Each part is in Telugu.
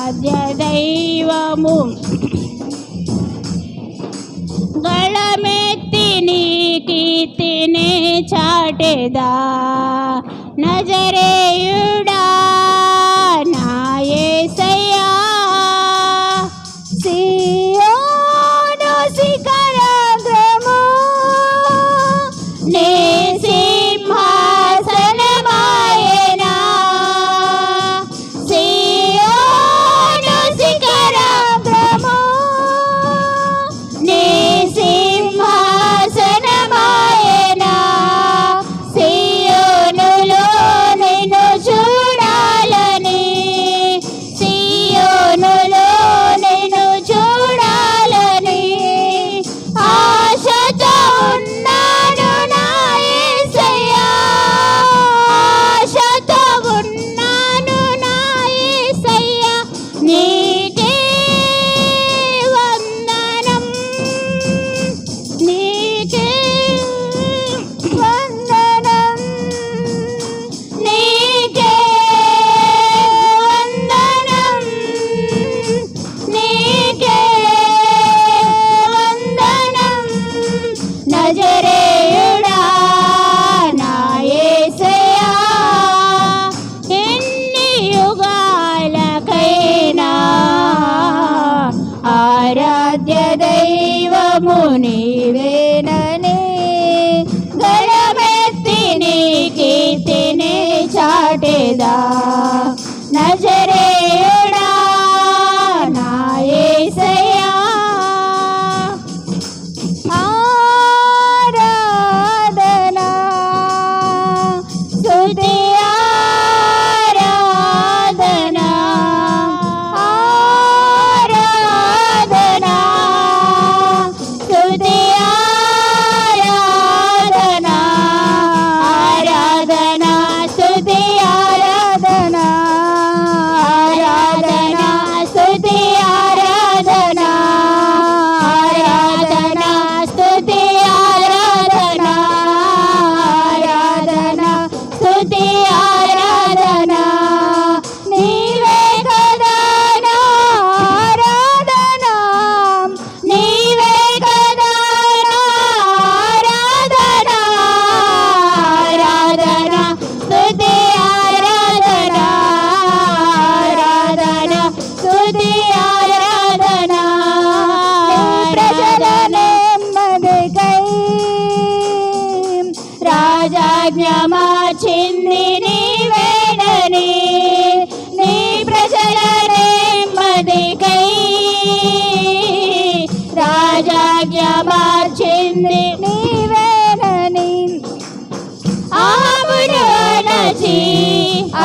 ఆరాధ్య దైవము గళమెత్తి నీ కీర్తిని చాటెదా నజరేయుడా నా యేసయ్యా సియోను శిఖరాగ్రము నీ సింహాసనమాయెనా సియోను శిఖరాగ్రము నీ సింహాసనమాయెనా సియోనులో నిన్ను చూడాలని సియోనులో నిన్ను చూడాలని ఆశతో ఉన్నాను నా యేసయ్యా ఆశతో ఉన్నాను నా యేసయ్యా నీకే వందనం నీకే వందనం నీకే వందనం నీకే వందనం నజరేయుడా నా యేసయ్యా ఎన్ని యుగాలకైనా ఆరాధ్య దైవము నీవేనని గళమెత్తి నీ కీర్తిని చాటెదా నజరేయుడా నా యేసయ్యా ఆరాధనా స్తుతి ఆరాధనా ఆరాధనా స్తుతి ఆరాధనా ఆరాధనా స్తుతి ఆరాధనా ఆరాధనా స్తుతి ఆరాధనా ఆరాధనా స్తుతి ఆరాధనా ఆరాధనా స్తుతి ఆరాధనా నీవే కదా నా ఆరాధనా నీవే కదా నా ఆరాధనా ఆరాధనా స్తుతి ఆరాధనా ఆరాధనా స్తుతి ఆరాధనా ప్రజల నెమ్మదికై రాజాజ్ఞ మార్చింది నీవేనని నీ ప్రజల నెమ్మదికై రాజాజ్ఞ మార్చింది నీవేనని ఆవును అణచి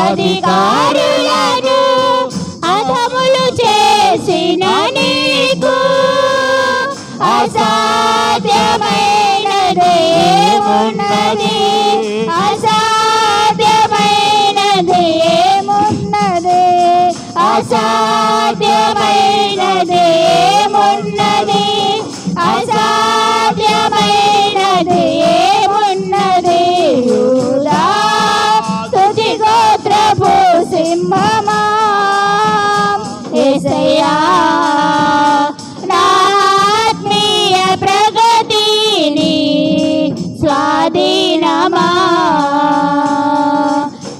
అధికారులను అధములు చేసిన నీకు అసాధ్యమైనది ఏమున్నది అసాధ్యమైనది ఏమున్నది అసాధ్యమైనది ఏమున్నది అసాధ్యమైనది ఏమున్నది యూదా స్తుతి గోత్రపు సింహమా యేసయ్యా నా ఆత్మీయ ప్రగతిని స్వాధీనమా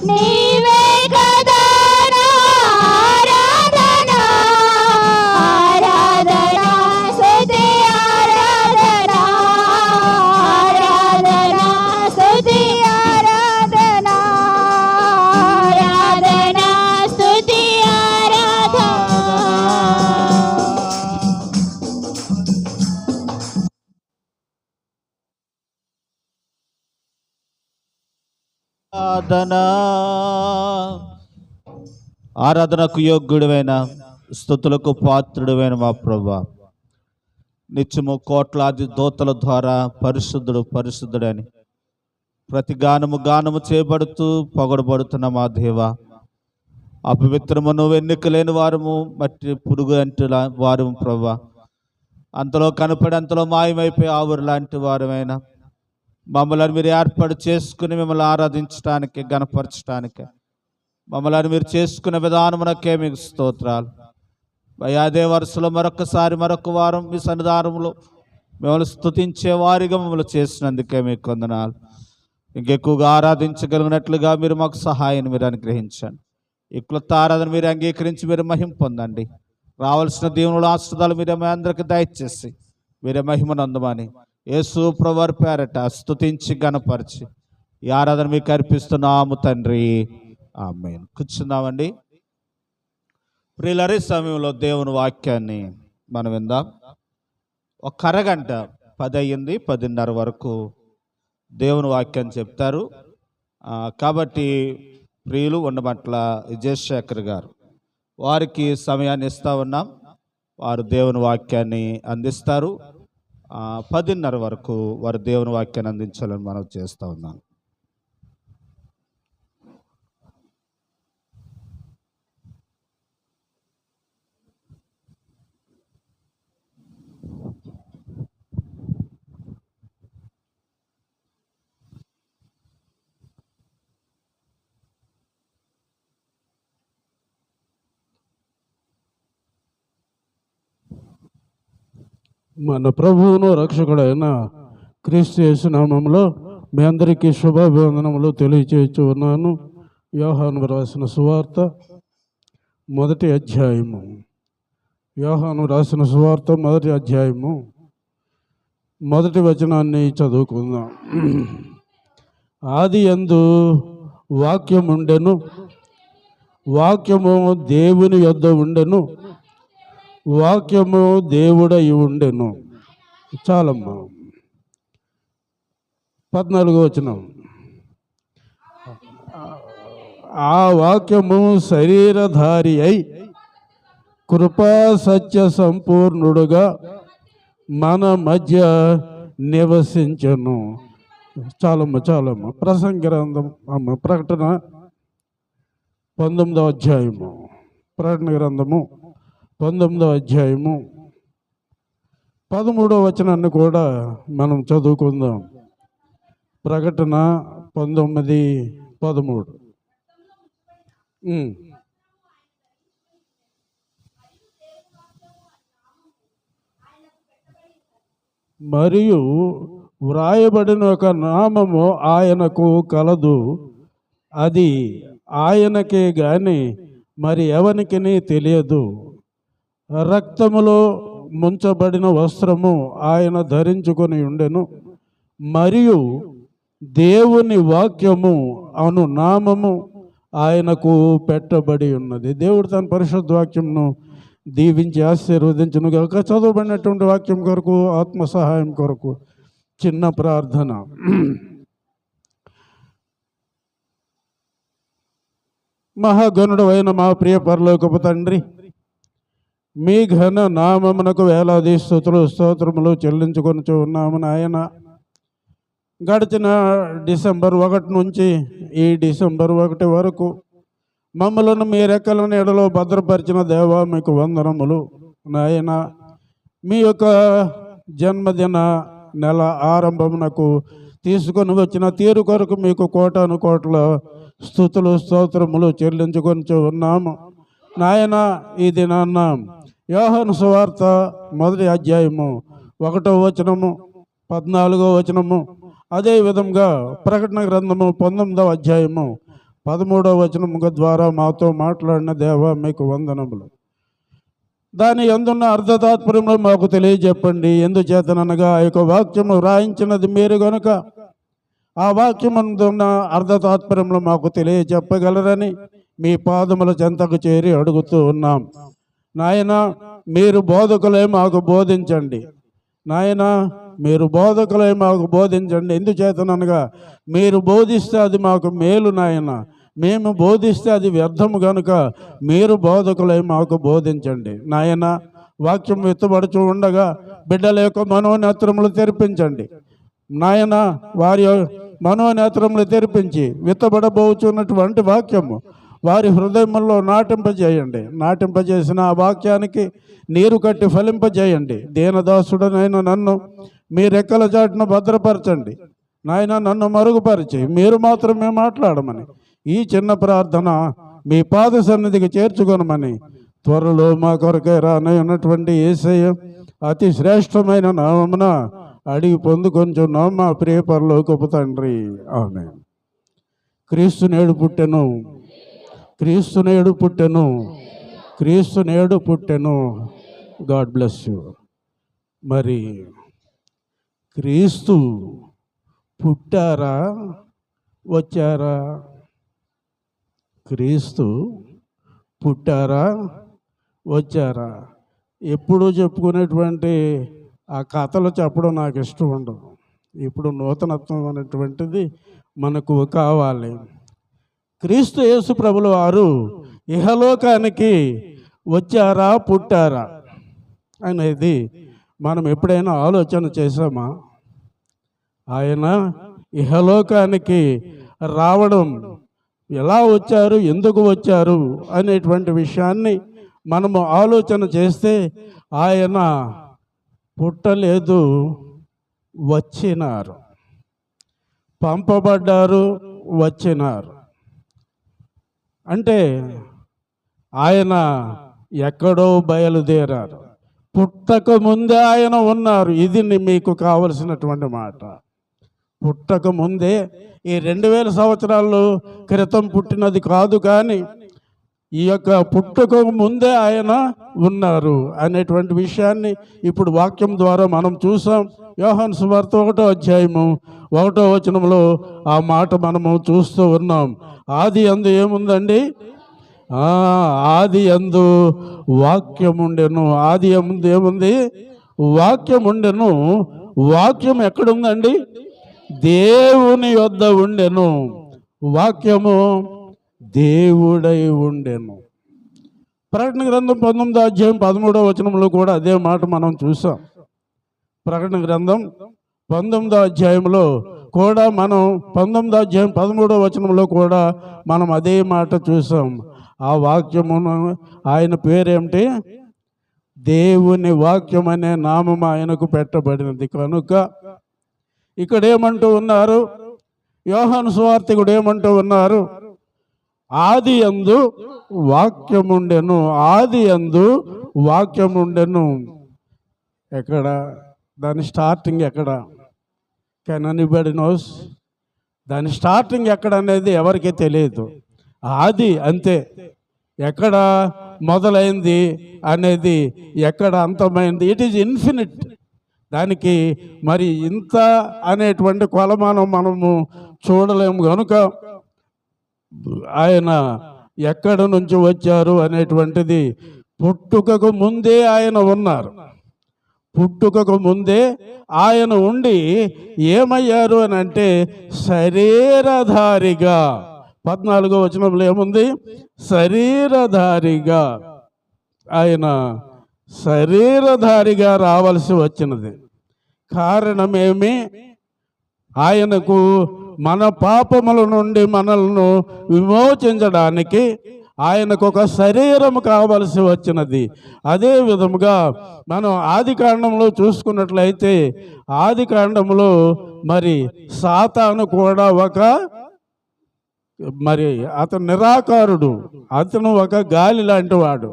నీవే కదా నా ఆరాధనా ఆరాధనా స్తుతి ఆరాధనా ఆరాధనా స్తుతి ఆరాధనా ఆరాధనా స్తుతి ఆరాధనా ఆరాధనకు యోగ్యుడైన స్తుతులకు పాత్రుడైన మా ప్రభువా నిత్యము కోట్లాది దూతల ద్వారా పరిశుద్ధుడు పరిశుద్ధుడని ప్రతి గానము చేయబడుతూ పొగడబడుతున్న మా దేవా అపవిత్రమును ఎన్నికలేని వారము మట్టి పురుగు అంటుల వారు ప్రభువా అంతలో కనపడి అంతలో మాయమైపోయి ఆవురు లాంటి వారమైనా మమ్మల్ని మీరు ఏర్పాటు చేసుకుని మిమ్మల్ని ఆరాధించడానికి గణపరచడానికి మమ్మల్ని మీరు చేసుకునే విధానమునకే మీకు స్తోత్రాలు. అదే వరుసలో మరొకసారి మరొక వారం మీ సన్నిధానంలో మిమ్మల్ని స్తుతించే వారిగా మిమ్మల్ని చేసినందుకే మీకు వందనాలు. ఇంకెక్కువగా ఆరాధించగలిగినట్లుగా మీరు మాకు సహాయాన్ని మీరు అనుగ్రహించండి. ఈ క్రొత్త ఆరాధన మీరు అంగీకరించి మీరు మహిమ పొందండి. రావాల్సిన దేవునుల ఆశీర్వాదాలు మీరే మా అందరికి దయచేసి మీరే మహిమనందమని యేసు ప్రభువారి పేరట స్తుతించి గణపరిచి ఈ ఆరాధన మీకు అర్పిస్తున్నాము తండ్రి. ఆమేన్. కూర్చుందామండి. ప్రియులారా, సమయంలో దేవుని వాక్యాన్ని మనం విందాం. ఒక అరగంట 10 అయ్యింది, 10:30 వరకు దేవుని వాక్యాన్ని చెప్తారు. కాబట్టి ప్రియులు ఉండమట్ల విజయశేఖర్ గారు వారికి సమయాన్ని ఇస్తా ఉన్నాం. వారు దేవుని వాక్యాన్ని అందిస్తారు. 10:30 వరకు వారు దేవుని వాక్యాన్ని అందించాలని మనం చేస్తూ ఉన్నాం. మన ప్రభువును రక్షకుడైన క్రీస్తు యేసు నామములో మీ అందరికీ శుభాభివందనములు తెలియచేయచ్చు ఉన్నాను. యోహాను రాసిన సువార్త 1వ అధ్యాయము. యోహాను రాసిన సువార్త 1వ అధ్యాయము 1వ వచనాన్ని చదువుకుందాం. ఆది యందు వాక్యముండెను, వాక్యము దేవుని యొద్ద ఉండెను, వాక్యము దేవుడై ఉండెను. చాలమ్మా. 14వ వచనం. ఆ వాక్యము శరీరధారి అయి కృపా సత్య సంపూర్ణుడుగా మన మధ్య నివసించెను. చాలమ్మ. ప్రసంగి గ్రంథం ప్రకటన 19వ అధ్యాయము. ప్రకటన గ్రంథము 19వ అధ్యాయము 13వ వచనాన్ని కూడా మనం చదువుకుందాం. ప్రకటన 19:13. మరియు వ్రాయబడిన ఒక నామము ఆయనకు కలదు, అది ఆయనకే గాని మరి ఎవనికిని తెలియదు. రక్తములో ముంచబడిన వస్త్రము ఆయన ధరించుకొని ఉండెను, మరియు దేవుని వాక్యము అను నామము ఆయనకు పెట్టబడి ఉన్నది. దేవుడు తన పరిశుద్ధ వాక్యంను దీవించి ఆశీర్వదించును గాక. చదవబడినటువంటి వాక్యం కొరకు, ఆత్మ సహాయం కొరకు చిన్న ప్రార్థన. మహాగణుడు అయిన మా ప్రియ పరలోకపు తండ్రి, మీ ఘన నామమునకు వేలాది స్తుతులు స్తోత్రములు చెల్లించుకొనుచు ఉన్నాము నాయన. గడిచిన డిసెంబర్ 1 నుంచి ఈ డిసెంబర్ 1 వరకు మమ్మలను మీ రెక్కల నీడలో భద్రపరిచిన దేవా మీకు వందనములు నాయన. మీ యొక్క జన్మదిన నెల ఆరంభమునకు తీసుకొని వచ్చిన తీరు కొరకు మీకు కోటాను కోట్ల స్తుతులు స్తోత్రములు చెల్లించుకొని ఉన్నాము నాయన. ఈ దినాన్న యోహాను సువార్త 1వ అధ్యాయము 1వ వచనము 14వ వచనము, అదేవిధంగా ప్రకటన గ్రంథము 19వ అధ్యాయము 13వ వచనము ద్వారా మాతో మాట్లాడిన దేవా మీకు వందనములు. దాని ఎందున్న అర్ధతాత్పర్యంలో మాకు తెలియజెప్పండి. ఎందుచేతనగా ఆ యొక్క వాక్యము వ్రాయించినది మీరు గనుక ఆ వాక్యమున్న అర్ధతాత్పర్యంలో మాకు తెలియజెప్పగలరని మీ పాదముల చెంతకు చేరి అడుగుతూ ఉన్నాం నాయన. మీరు బోధకులే మాకు బోధించండి నాయన, మీరు బోధకులే మాకు బోధించండి. ఎందుచేతనగా మీరు బోధిస్తే అది మాకు మేలు నాయన, మేము బోధిస్తే అది వ్యర్థము కనుక మీరు బోధకులై మాకు బోధించండి నాయన. వాక్యం విత్తబడుచు ఉండగా బిడ్డల యొక్క మనోనేత్రములు తెరిపించండి నాయన. వారి మనోనేత్రములు తెరిపించి విత్తబడబోచున్నటువంటి వాక్యము వారి హృదయంలో నాటింపజేయండి. నాటింపజేసిన ఆ వాక్యానికి నీరు కట్టి ఫలింపజేయండి. దీనదాసుడనైన నన్ను మీ రెక్కల చాటును భద్రపరచండి నాయన. నన్ను మరుగుపరిచి మీరు మాత్రమే మాట్లాడమని ఈ చిన్న ప్రార్థన మీ పాద సన్నిధికి చేర్చుకొనమని త్వరలో మా కొరకే రానయ్యున్నటువంటి యేసయ్య అతి శ్రేష్టమైన నామమున అడిగి పొందుకొంచున్నాం మా ప్రియ పరలోకపు తండ్రి. ఆమేన్. క్రీస్తు నేడు పుట్టెను, క్రీస్తు నేడు పుట్టెను, క్రీస్తు నేడు పుట్టెను. God bless you. మరి క్రీస్తు పుట్టారా వచ్చారా? క్రీస్తు పుట్టారా వచ్చారా? ఎప్పుడూ చెప్పుకునేటువంటి ఆ కథలు చెప్పడం నాకు ఇష్టం ఉండదు. ఇప్పుడు నూతనత్వం అనేటువంటిది మనకు కావాలి. క్రీస్తు యేసు ప్రభుల వారు ఇహలోకానికి వచ్చారా పుట్టారా అనేది మనం ఎప్పుడైనా ఆలోచన చేసామా? ఆయన ఇహలోకానికి రావడం ఎలా వచ్చారు, ఎందుకు వచ్చారు అనేటువంటి విషయాన్ని మనము ఆలోచన చేస్తే ఆయన పుట్టలేదు, వచ్చినారు. పంపబడ్డారు, వచ్చినారు. అంటే ఆయన ఎక్కడో బయలుదేరారు. పుట్టక ముందే ఆయన ఉన్నారు. ఇది మీకు కావలసినటువంటి మాట. పుట్టక ముందే, ఈ 2000 సంవత్సరాల క్రితం పుట్టినది కాదు, కానీ ఈ యొక్క పుట్టక ముందే ఆయన ఉన్నారు అనేటువంటి విషయాన్ని ఇప్పుడు వాక్యం ద్వారా మనం చూసాం. యోహాను సువార్త 1వ అధ్యాయము 1వ వచనంలో ఆ మాట మనము చూస్తూ ఉన్నాం. ఆది యందు ఏముందండి? ఆది యందు వాక్యం ఉండెను. ఆది యందు ఏముంది? వాక్యం ఉండెను. వాక్యం ఎక్కడుందండి? దేవుని యొద్ద ఉండెను. వాక్యము దేవుడై ఉండెను. ప్రకటన గ్రంథం 19వ అధ్యాయం 13వ వచనంలో కూడా అదే మాట మనం చూసాం. ప్రకటన గ్రంథం 19వ అధ్యాయంలో కూడా మనం 19వ అధ్యాయం 13వ వచనంలో కూడా మనం అదే మాట చూసాం. ఆ వాక్యమును ఆయన పేరేమిటి? దేవుని వాక్యం అనే నామం ఆయనకు పెట్టబడినది. కనుక ఇక్కడ ఏమంటూ ఉన్నారు? యోహాను సువార్తికుడు ఏమంటూ ఉన్నారు? ఆది యందు వాక్యముండెను, ఆది యందు వాక్యముండెను. ఎక్కడ? దాని స్టార్టింగ్ ఎక్కడ? Can anybody knows? దాని స్టార్టింగ్ ఎక్కడ అనేది ఎవరికీ తెలియదు. ఆది అంతే. ఎక్కడ మొదలైంది అనేది, ఎక్కడ అంతమైంది? It is infinite. దానికి మరి ఇంత అనేటువంటి కొలమానం మనము చూడలేము. కనుక ఆయన ఎక్కడ నుంచి వచ్చారు అనేటువంటిది, పుట్టుకకు ముందే ఆయన ఉన్నారు. పుట్టుకకు ముందే ఆయన ఉండి ఏమయ్యారు అని అంటే శరీరధారిగా. 14వ వచనంలో ఏముంది? శరీరధారిగా. ఆయన శరీరధారిగా రావాల్సి వచ్చినది. కారణమేమి? ఆయనకు మన పాపముల నుండి మనల్ని విమోచించడానికి ఆయనకు ఒక శరీరం కావలసి వచ్చినది. అదే విధముగా మనం ఆది కాండంలో చూసుకున్నట్లయితే, ఆది కాండంలో మరి సాతాను కూడా అతను నిరాకారుడు, అతను ఒక గాలి లాంటి వాడు.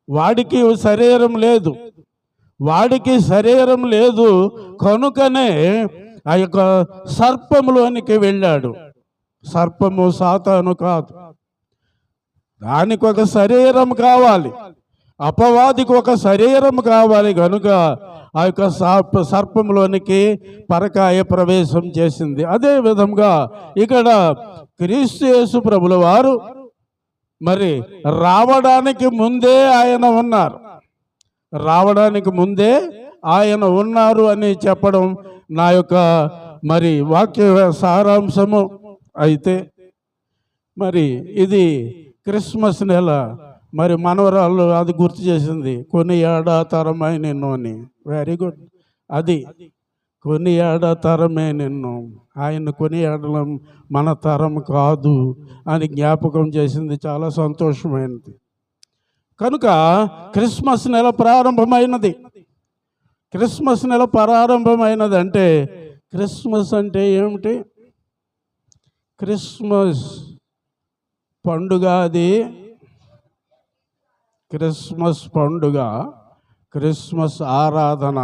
వాడికి శరీరం లేదు, వాడికి శరీరం లేదు. కనుకనే ఆ యొక్క సర్పములోనికి వెళ్ళాడు. సర్పము సాతాను కాదు, దానికి ఒక శరీరం కావాలి, అపవాదికి ఒక శరీరం కావాలి. కనుక ఆ యొక్క సర్పంలోనికి పరకాయ ప్రవేశం చేసింది. అదే విధంగా ఇక్కడ క్రీస్తు యేసు ప్రభుల వారు మరి రావడానికి ముందే ఆయన ఉన్నారు. రావడానికి ముందే ఆయన ఉన్నారు అని చెప్పడం నా యొక్క మరి వాక్య సారాంశము. అయితే మరి ఇది క్రిస్మస్ నెల. మరి మనవరాళ్ళు అది గుర్తు చేసింది, కొనియాడ తరమై నిన్ను అని. Very good. అది కొనియాడ తరమే నిన్ను, ఆయన కొనియాడడం మన తరం కాదు అని జ్ఞాపకం చేసింది. చాలా సంతోషమైనది. కనుక క్రిస్మస్ నెల ప్రారంభమైనది. క్రిస్మస్ నెల ప్రారంభమైనది అంటే, క్రిస్మస్ అంటే ఏమిటి? క్రిస్మస్ పండుగ. అది క్రిస్మస్ పండుగ, క్రిస్మస్ ఆరాధన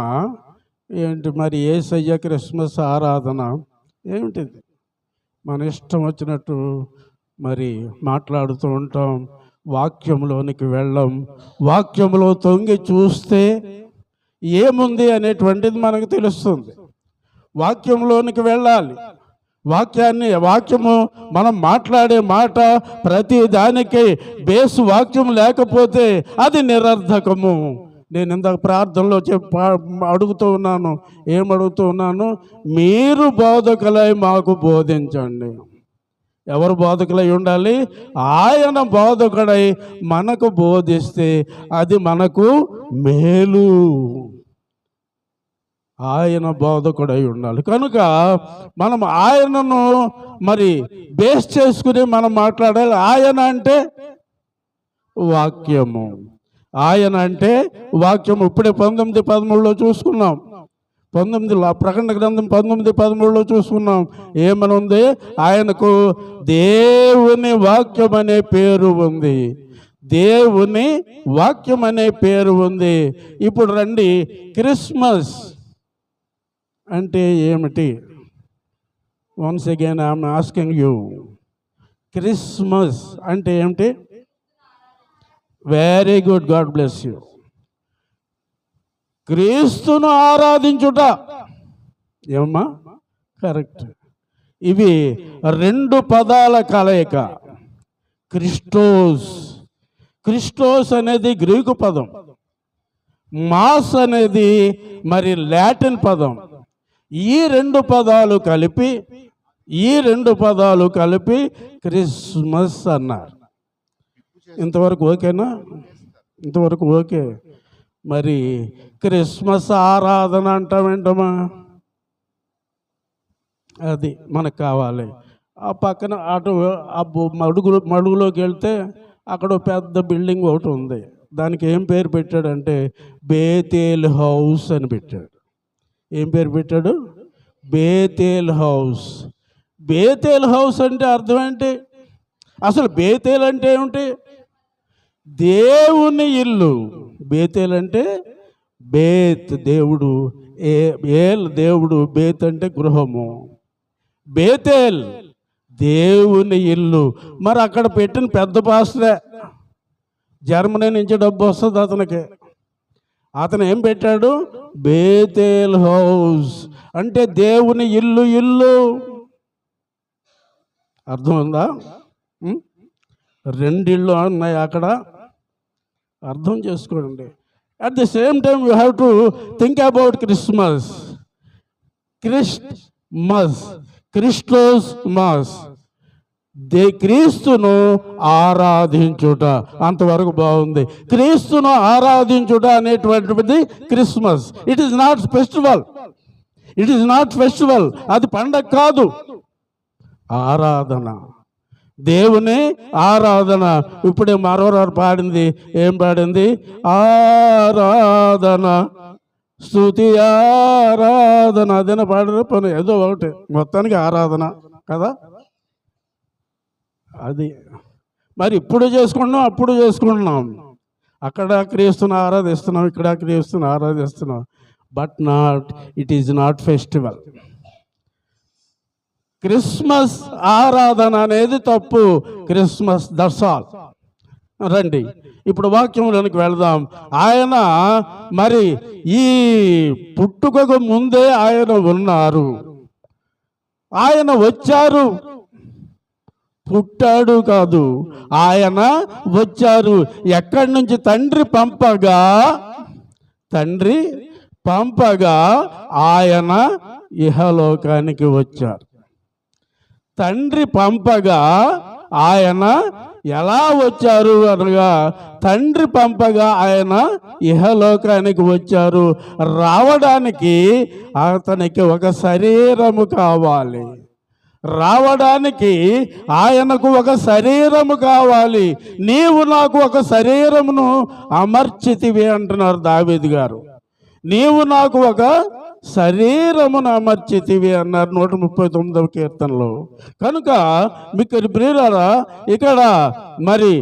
ఏంటి? మరి యేసయ్య క్రిస్మస్ ఆరాధన ఏమిటిది? మన ఇష్టం వచ్చినట్టు మరి మాట్లాడుతూ ఉంటాం, వాక్యంలోనికి వెళ్ళం. వాక్యంలో తొంగి చూస్తే ఏముంది అనేటువంటిది మనకు తెలుస్తుంది. వాక్యంలోనికి వెళ్ళాలి. వాక్యము మనం మాట్లాడే మాట ప్రతి దానికి బేసు వాక్యం లేకపోతే అది నిరర్ధకము. నేను ఇందాక ప్రార్థనలో అడుగుతూ ఉన్నాను, ఏమడుగుతూ ఉన్నాను? మీరు బోధకులై మాకు బోధించండి. ఎవరు బోధకులై ఉండాలి? ఆయన బోధకుడై మనకు బోధిస్తే అది మనకు మేలు. ఆయన బోధకుడై ఉండాలి. కనుక మనం ఆయనను మరి బేస్ చేసుకుని మనం మాట్లాడాలి. ఆయన అంటే వాక్యము, ఆయన అంటే వాక్యము. ఇప్పుడే 19:13 చూసుకున్నాం. ప్రకటన గ్రంథం 19:13 చూసుకున్నాం. ఏమనుంది? ఆయనకు దేవుని వాక్యం అనే పేరు ఉంది. దేవుని వాక్యం అనే పేరు ఉంది. ఇప్పుడు రండి, క్రిస్మస్ అంటే ఏమిటి? Once again I'm asking you, Christmas అంటే ఏమిటి? Very good, God bless you. క్రీస్తును ఆరాధించుట. ఏమమ్మా? కరెక్ట్. ఇవి రెండు పదాల కలయిక. క్రిస్టోస్. క్రిస్టోస్ అనేది గ్రీకు పదం, మాస్ అనేది మరి లాటిన్ పదం. ఈ రెండు పదాలు కలిపి క్రిస్మస్ అన్నారు. ఇంతవరకు ఓకేనా? ఇంతవరకు ఓకే. మరి క్రిస్మస్ ఆరాధన అంటామేంటమ్మా? అది మనకు కావాలి. ఆ పక్కన అటు మడుగులోకి వెళ్తే అక్కడ పెద్ద బిల్డింగ్ ఒకటి ఉంది. దానికి ఏం పేరు పెట్టాడంటే బేతేల్ హౌస్ అని పెట్టాడు. ఏం పేరు పెట్టాడు? బేతేల్ హౌస్. బేతేల్ హౌస్ అంటే అర్థం ఏంటి? అసలు బేతేల్ అంటే ఏమిటి? దేవుని ఇల్లు. బేతేల్ అంటే బేత్ దేవుడు, ఏల్ దేవుడు, బేత్ అంటే గృహము. బేతేల్ దేవుని ఇల్లు. మరి అక్కడ పెట్టిన పెద్ద పాస్టరే, జర్మనీ నుంచి డబ్బు వస్తుంది అతనికి. అతను ఏం పెట్టాడు? బేతేల్ హౌస్ అంటే దేవుని ఇల్లు. అర్థం ఉందా? రెండిళ్ళు ఉన్నాయి అక్కడ. అర్థం చేసుకోండి. At the same time you have to think about Christmas. Christos mass. క్రీస్తును ఆరాధించుట. అంతవరకు బాగుంది. క్రీస్తును ఆరాధించుట అనేటువంటిది Christmas. It is not festival. అది పండగ కాదు, ఆరాధన, దేవుని ఆరాధన. ఇప్పుడే మరోవారు పాడింది. ఏం పాడింది? ఆరాధన, స్తుతి ఆరాధన. అదేనా పాడరు? పని ఏదో ఒకటి, మొత్తానికి ఆరాధన కదా. అది మరి ఇప్పుడు చేసుకుంటున్నాం, అప్పుడు చేసుకుంటున్నాం. అక్కడ క్రీస్తుని ఆరాధిస్తున్నాం, ఇక్కడ క్రీస్తుని ఆరాధిస్తున్నాం. But it is not festival. Christmas ఆరాధన అనేది తప్పు. Christmas, that's all. రండి ఇప్పుడు వాక్యంలోనికి వెళదాం. ఆయన మరి ఈ పుట్టుకకు ముందే ఆయన ఉన్నారు. ఆయన వచ్చారు, పుట్టాడు కాదు, ఆయన వచ్చారు. ఎక్కడి నుంచి? తండ్రి పంపగా ఆయన ఇహలోకానికి వచ్చారు. తండ్రి పంపగా ఆయన ఎలా వచ్చారు అనగా, తండ్రి పంపగా ఆయన ఇహలోకానికి వచ్చారు. రావడానికి అతనికి ఒక శరీరము కావాలి. రావడానికి ఆయనకు ఒక శరీరము కావాలి. నీవు నాకు ఒక శరీరమును అమర్చితివి అంటున్నారు దావీదు గారు. నీవు నాకు ఒక శరీరమును అమర్చితివి అన్నారు 139వ కీర్తనలో. కనుక మీకు ప్రియులారా, ఇక్కడ మరి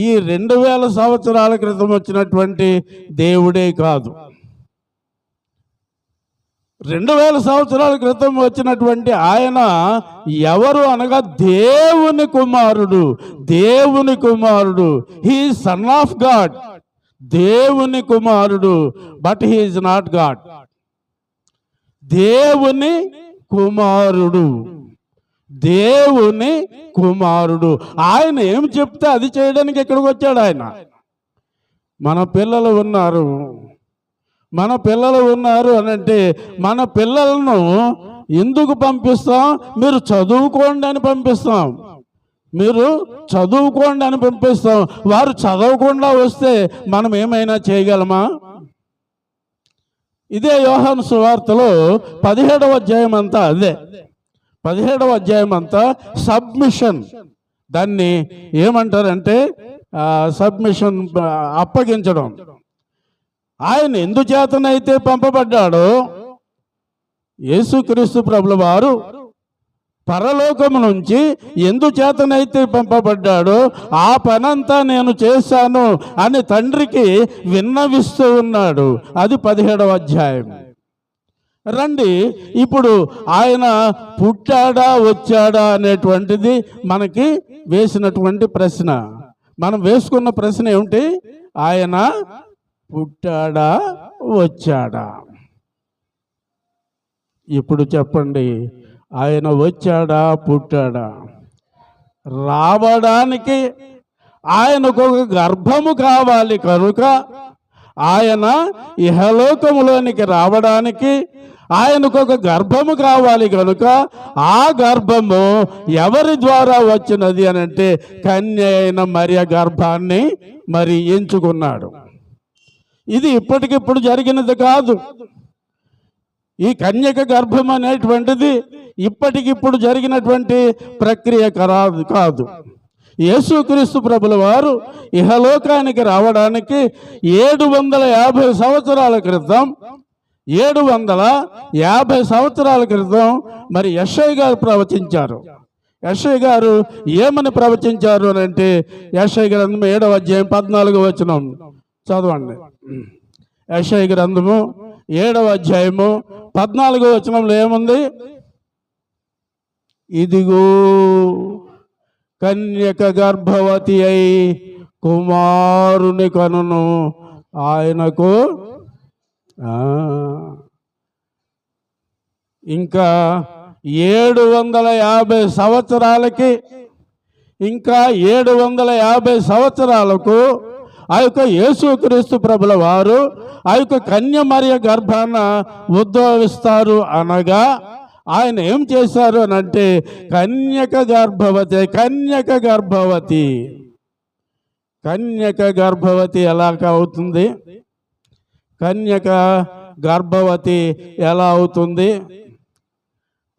ఈ 2000 సంవత్సరాల క్రితం వచ్చినటువంటి దేవుడే కాదు, 2000 సంవత్సరాల క్రితం వచ్చినటువంటి ఆయన ఎవరు అనగా దేవుని కుమారుడు. దేవుని కుమారుడు, హీ సన్ ఆఫ్ గాడ్, దేవుని కుమారుడు. But he is not God. దేవుని కుమారుడు, దేవుని కుమారుడు. ఆయన ఏం చెప్తే అది చేయడానికి ఎక్కడికి వచ్చాడు ఆయన. మన పిల్లలు ఉన్నారు అని అంటే మన పిల్లలను ఎందుకు పంపిస్తాం? మీరు చదువుకోండి అని పంపిస్తాం, వారు చదవకుండా వస్తే మనం ఏమైనా చేయగలమా? ఇదే యోహాను సువార్తలో 17వ అధ్యాయం అంతా అదే. 17వ అధ్యాయం అంతా సబ్మిషన్. దాన్ని ఏమంటారంటే సబ్మిషన్, అప్పగించడం. ఆయన ఎందుచేతనైతే పంపబడ్డాడో, యేసుక్రీస్తు ప్రభుల వారు పరలోకము నుంచి ఎందుచేతనైతే పంపబడ్డాడో ఆ పనంతా నేను చేశాను అని తండ్రికి విన్నవిస్తూ ఉన్నాడు. అది 17వ అధ్యాయం. రండి, ఇప్పుడు ఆయన పుట్టాడా వచ్చాడా అనేటువంటిది మనకి వేసినటువంటి ప్రశ్న. మనం వేసుకున్న ప్రశ్న ఏమిటి? ఆయన పుట్టాడా వచ్చాడా? ఇప్పుడు చెప్పండి, ఆయన వచ్చాడా పుట్టాడా? రావడానికి ఆయనకు ఒక గర్భము కావాలి కనుక, ఆయన ఇహలోకములోనికి రావడానికి ఆయనకు ఒక గర్భము కావాలి కనుక, ఆ గర్భము ఎవరి ద్వారా వచ్చినది అని అంటే కన్య అయిన మరియ గర్భాన్ని మరి ఎంచుకున్నాడు. ఇది ఇప్పటికిప్పుడు జరిగినది కాదు. ఈ కన్యక గర్భం అనేటువంటిది ఇప్పటికిప్పుడు జరిగినటువంటి ప్రక్రియ కాదు. యేసుక్రీస్తు ప్రభుల వారు ఇహలోకానికి రావడానికి 750 సంవత్సరాల క్రితం 750 సంవత్సరాల క్రితం మరి యెషయా గారు ప్రవచించారు. యెషయా గారు ఏమని ప్రవచించారు అని అంటే, యెషయా గ్రంథం 7వ అధ్యాయం 14వ వచనం చదవండి. యెషయా గ్రంథము 7వ అధ్యాయము 14వ వచనంలో ఏముంది? ఇదిగో కన్యక గర్భవతి అయి కుమారుని కనును, ఆయనకు ఇంకా 750 సంవత్సరాలకి, ఇంకా 750 సంవత్సరాలకు ఆ యొక్క యేసుక్రీస్తు ప్రభుల వారు ఆ యొక్క కన్య మరియ గర్భాన ఉద్భవిస్తారు. అనగా ఆయన ఏం చేశారు అని అంటే కన్యక గర్భవతి ఎలా అవుతుంది? కన్యక గర్భవతి ఎలా అవుతుంది?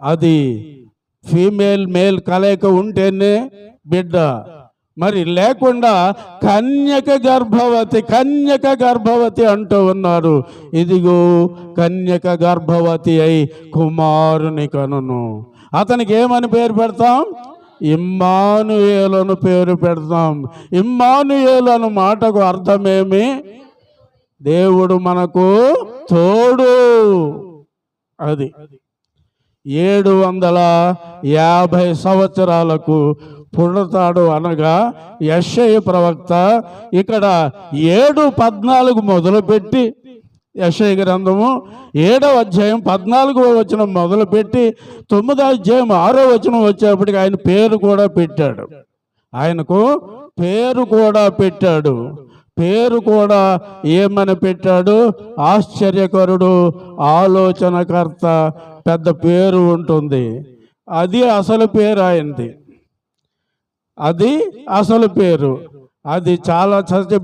అది ఫీమేల్ మేల్ కలయిక ఉంటేనే బిడ్డ, మరి లేకుండా కన్యక గర్భవతి అంటూ ఉన్నారు. ఇదిగో కన్యక గర్భవతి అయి కుమారుని కనును, అతనికి ఏమని పేరు పెడతాం? ఇమ్మానుయేలు పేరు పెడతాం. ఇమ్మానుయేలు అను మాటకు అర్థమేమి? దేవుడు మనకు తోడు. అది 750 సంవత్సరాలకు పుడతాడు అనగా యెషయా ప్రవక్త ఇక్కడ 7:14 మొదలుపెట్టి, యెషయా గ్రంథము 7వ అధ్యాయం 14వ వచనం మొదలుపెట్టి 9వ అధ్యాయం 6వ వచనం వచ్చేప్పటికి ఆయన పేరు కూడా పెట్టాడు. ఆయనకు పేరు కూడా పెట్టాడు. పేరు కూడా ఏమని పెట్టాడు? ఆశ్చర్యకరుడు, ఆలోచనకర్త, పెద్ద పేరు ఉంటుంది. అది అసలు పేరు ఆయనది. అది అసలు పేరు. అది చాలా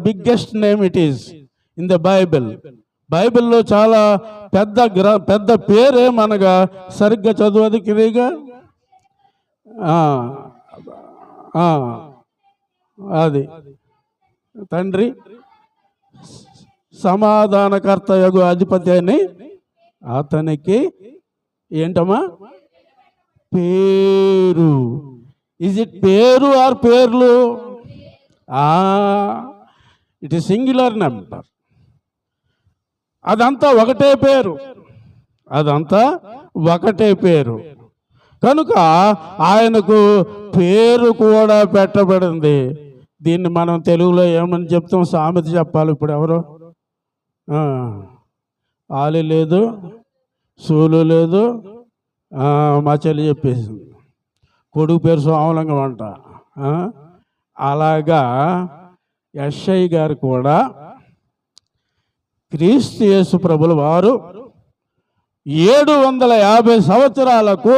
biggest name it is in the బైబిల్లో చాలా పెద్ద పేరేమనగా, సరిగ్గా చదువు క్రియగా, అది తండ్రి సమాధానకర్తయగు అధిపతి అని అతనికి ఏంటమ్మా పేరు. ఇజ్ ఇట్ పేరు ఆర్ పేర్లు? It is singular number. అదంతా ఒకటే పేరు, అదంతా ఒకటే పేరు. కనుక ఆయనకు పేరు కూడా పెట్టబడింది. దీన్ని మనం తెలుగులో ఏమని చెప్తాం? సామెత చెప్పాలి. ఇప్పుడు ఎవరు? ఆలి లేదు, సూలు లేదు, మా చెల్లి చెప్పేసింది. కొడుకు పేరు సోమలింగం అంట. అలాగా యెషయా గారు కూడా క్రీస్తు యేసు ప్రభుల వారు 750 సంవత్సరాలకు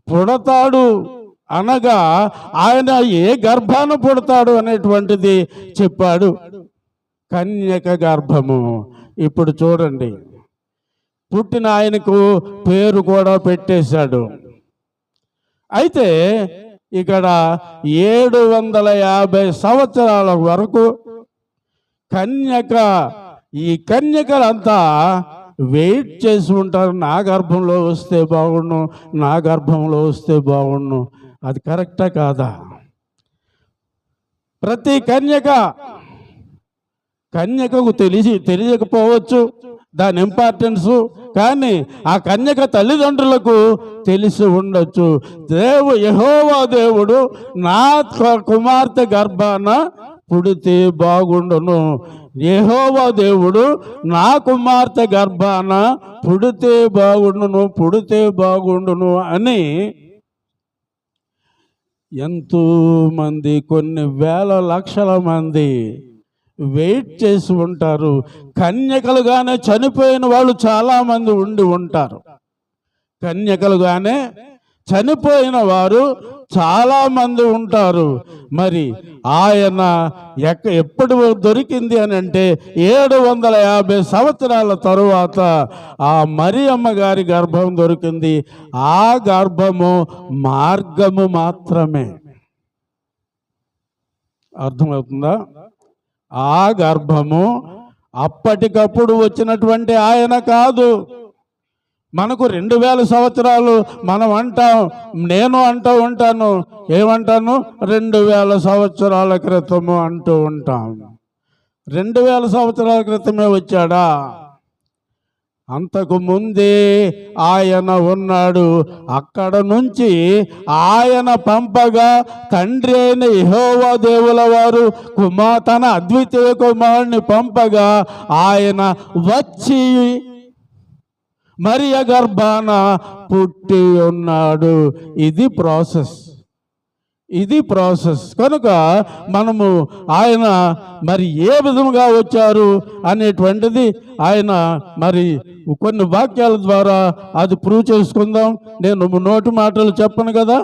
పుడతాడు అనగా ఆయన ఏ గర్భాన పుడతాడు అనేటువంటిది చెప్పాడు. కన్యక గర్భము. ఇప్పుడు చూడండి, పుట్టిన ఆయనకు పేరు కూడా పెట్టేశాడు. అయితే ఇక్కడ 750 సంవత్సరాల వరకు ఈ కన్యకలంతా వెయిట్ చేసి ఉంటారు. నా గర్భంలో వస్తే బాగుండు, నా గర్భంలో వస్తే బాగుండు. అది కరెక్టా కాదా? ప్రతి కన్యకకు తెలియకపోవచ్చు దాని ఇంపార్టెన్సు, కానీ ఆ కన్యక తల్లిదండ్రులకు తెలిసి ఉండొచ్చు. యెహోవా దేవుడు నా కుమార్తె గర్భాన పుడితే బాగుండును, యెహోవా దేవుడు నా కుమార్తె గర్భాన పుడితే బాగుండును అని ఎంతో మంది, కొన్ని వేల లక్షల మంది వెయిట్ చేసి ఉంటారు. కన్యకలుగానే చనిపోయిన వాళ్ళు చాలామంది ఉండి ఉంటారు. కన్యకలుగానే చనిపోయిన వారు చాలామంది ఉంటారు. మరి ఆయన ఎప్పుడు దొరికింది అని అంటే 750 సంవత్సరాల తరువాత ఆ మరియమ్మ గారి గర్భం దొరికింది. ఆ గర్భము మార్గము మాత్రమే. అర్థమవుతుందా? ఆ గర్భము అప్పటికప్పుడు వచ్చినటువంటి ఆయన కాదు. మనకు 2000 సంవత్సరాలు మనం అంటాం, నేను అంటూ ఉంటాను, ఏమంటాను? 2000 సంవత్సరాల క్రితము అంటూ ఉంటాం. 2000 సంవత్సరాల క్రితమే వచ్చాడా? అంతకు ముందే ఆయన ఉన్నాడు. అక్కడ నుంచి ఆయన పంపగా తండ్రి అయిన యెహోవా దేవుల వారు తన అద్వితీయ కుమారుని పంపగా ఆయన వచ్చి మరియ గర్భాన పుట్టి ఉన్నాడు. ఇది ప్రాసెస్. కనుక మనము ఆయన మరి ఏ విధముగా వచ్చారు అనేటువంటిది ఆయన మరి కొన్ని వాక్యాల ద్వారా అది ప్రూవ్ చేసుకుందాం. నేను నోటి మాటలు చెప్పను కదా.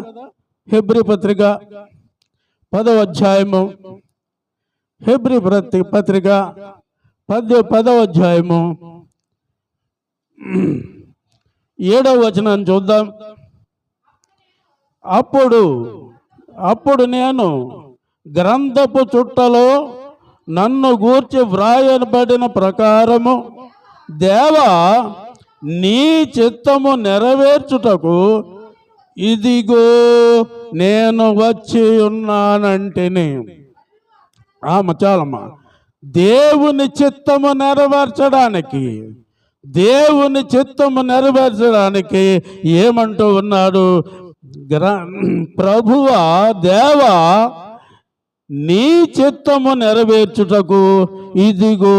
హెబ్రీ పత్రిక 10వ అధ్యాయము, హెబ్రీ పత్రిక 10వ అధ్యాయము 7వ వచనాన్ని చూద్దాం. అప్పుడు నేను గ్రంథపు చుట్టలో నన్ను గూర్చి వ్రాయబడిన ప్రకారము దేవా నీ చిత్తము నెరవేర్చుటకు ఇదిగో నేను వచ్చి ఉన్నానంటిని. చాలమ్మా. దేవుని చిత్తము నెరవేర్చడానికి ఏమంటూ ఉన్నాడు? ప్రభువా దేవా నీ చిత్తము నెరవేర్చుటకు ఇదిగో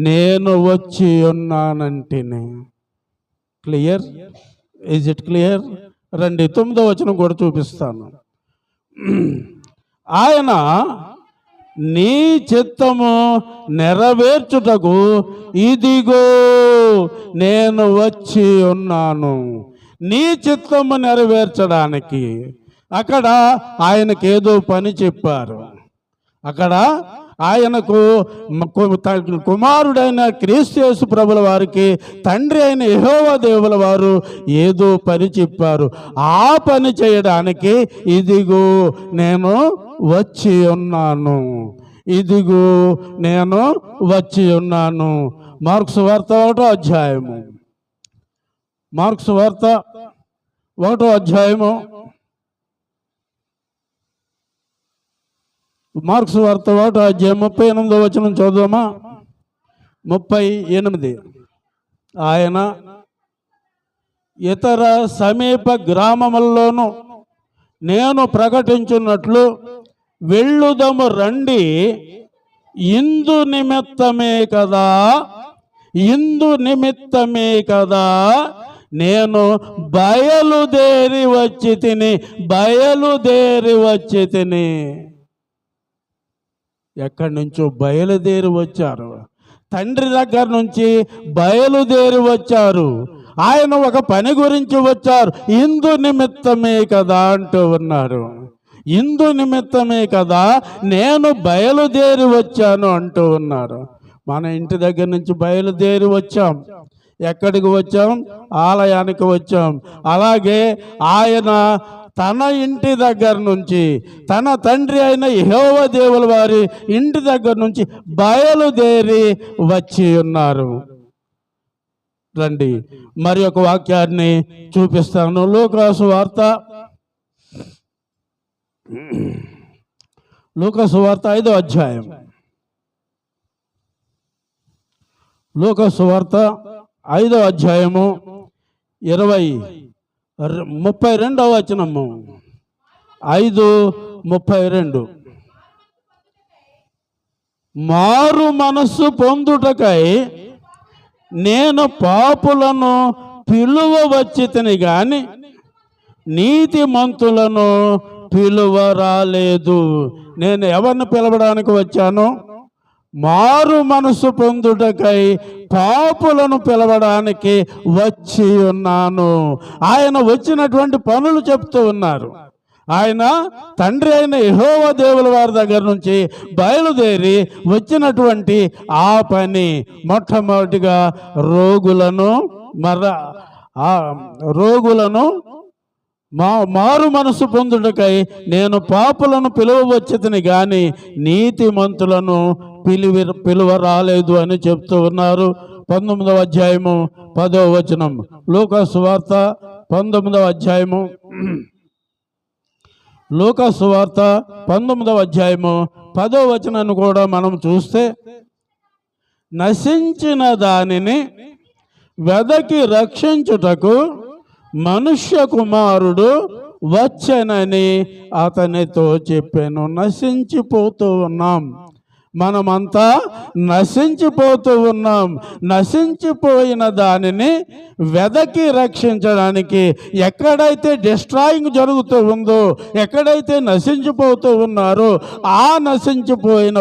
నేను వచ్చి ఉన్నానంటిని. క్లియర్? Is it clear? రండి 9వ వచనం కూడా చూపిస్తాను. ఆయన నీ చిత్తము నెరవేర్చుటకు ఇదిగో నేను వచ్చి ఉన్నాను. నీ చిత్తము నెరవేర్చడానికి అక్కడ ఆయనకేదో పని చెప్పారు. అక్కడ ఆయనకు కుమారుడైన క్రీస్తు యేసు ప్రభుల వారికి తండ్రి అయిన యెహోవా దేవుల వారు ఏదో పని చెప్పారు. ఆ పని చేయడానికి ఇదిగో నేను వచ్చి ఉన్నాను. ఇదిగో నేను వచ్చి ఉన్నాను. మార్క్స్ వార్త 1వ అధ్యాయము. మార్క్స్ వార్త 1వ అధ్యాయము. మార్క్స్ వార్త 1వ అధ్యాయం 38వ వచనం చదువుమా. 38. ఆయన ఇతర సమీప గ్రామముల్లోనూ నేను ప్రకటించున్నట్లు వెళ్ళుదము రండి, ఇందు నిమిత్తమే కదా నేను బయలుదేరి వచ్చి తిని. ఎక్కడి నుంచో బయలుదేరి వచ్చారు. తండ్రి దగ్గర నుంచి బయలుదేరి వచ్చారు. ఆయన ఒక పని గురించి వచ్చారు. ఇందు నిమిత్తమే కదా అంటూ ఉన్నారు. ఇందు నిమిత్తమే కదా నేను బయలుదేరి వచ్చాను అంటూ ఉన్నారు. మన ఇంటి దగ్గర నుంచి బయలుదేరి వచ్చాం. ఎక్కడికి వచ్చాం? ఆలయానికి వచ్చాం. అలాగే ఆయన తన ఇంటి దగ్గర నుంచి, తన తండ్రి అయిన యెహోవా దేవుల వారి ఇంటి దగ్గర నుంచి బయలుదేరి వచ్చి ఉన్నారు. రండి, మరి ఒక వాక్యాన్ని చూపిస్తాను. లూకాసు వార్త 5వ అధ్యాయం. లూకాసు వార్త 5వ అధ్యాయము 32వ వచనము. 5:32. మారు మనస్సు పొందుటకై నేను పాపులను పిలువవచ్చితిని గాని నీతిమంతులను పిలువరాలేదు. నేను ఎవరిని పిలవడానికి వచ్చాను? మారు మనసు పొందుటకై పాపులను పిలవడానికి వచ్చి ఉన్నాను. ఆయన వచ్చినటువంటి పనులు చెప్తూ ఉన్నారు. ఆయన తండ్రి అయిన యెహోవా దేవుల వారి దగ్గర నుంచి బయలుదేరి వచ్చినటువంటి ఆ పని మొట్టమొదటిగా రోగులను మారు మనసు పొందుటకై నేను పాపులను పిలువవచ్చితిని గాని నీతిమంతులను పిలువ రాలేదు అని చెప్తూ ఉన్నారు. 19వ అధ్యాయము 10వ వచనం. లూకాసు వార్త 19వ అధ్యాయము. లూకాసు వార్త 19వ అధ్యాయము 10వ వచనాన్ని కూడా మనం చూస్తే, నశించిన దానిని వెదకి రక్షించుటకు మనుష్య కుమారుడు వచ్చెనని అతనితో చెప్పాను. నశించిపోతూ ఉన్నాం, మనమంతా నశించిపోతూ ఉన్నాం. నశించిపోయిన దానిని వెదకి రక్షించడానికి, ఎక్కడైతే డిస్ట్రాయింగ్ జరుగుతూ ఉందో, ఎక్కడైతే నశించిపోతూ ఉన్నారో ఆ నశించిపోయిన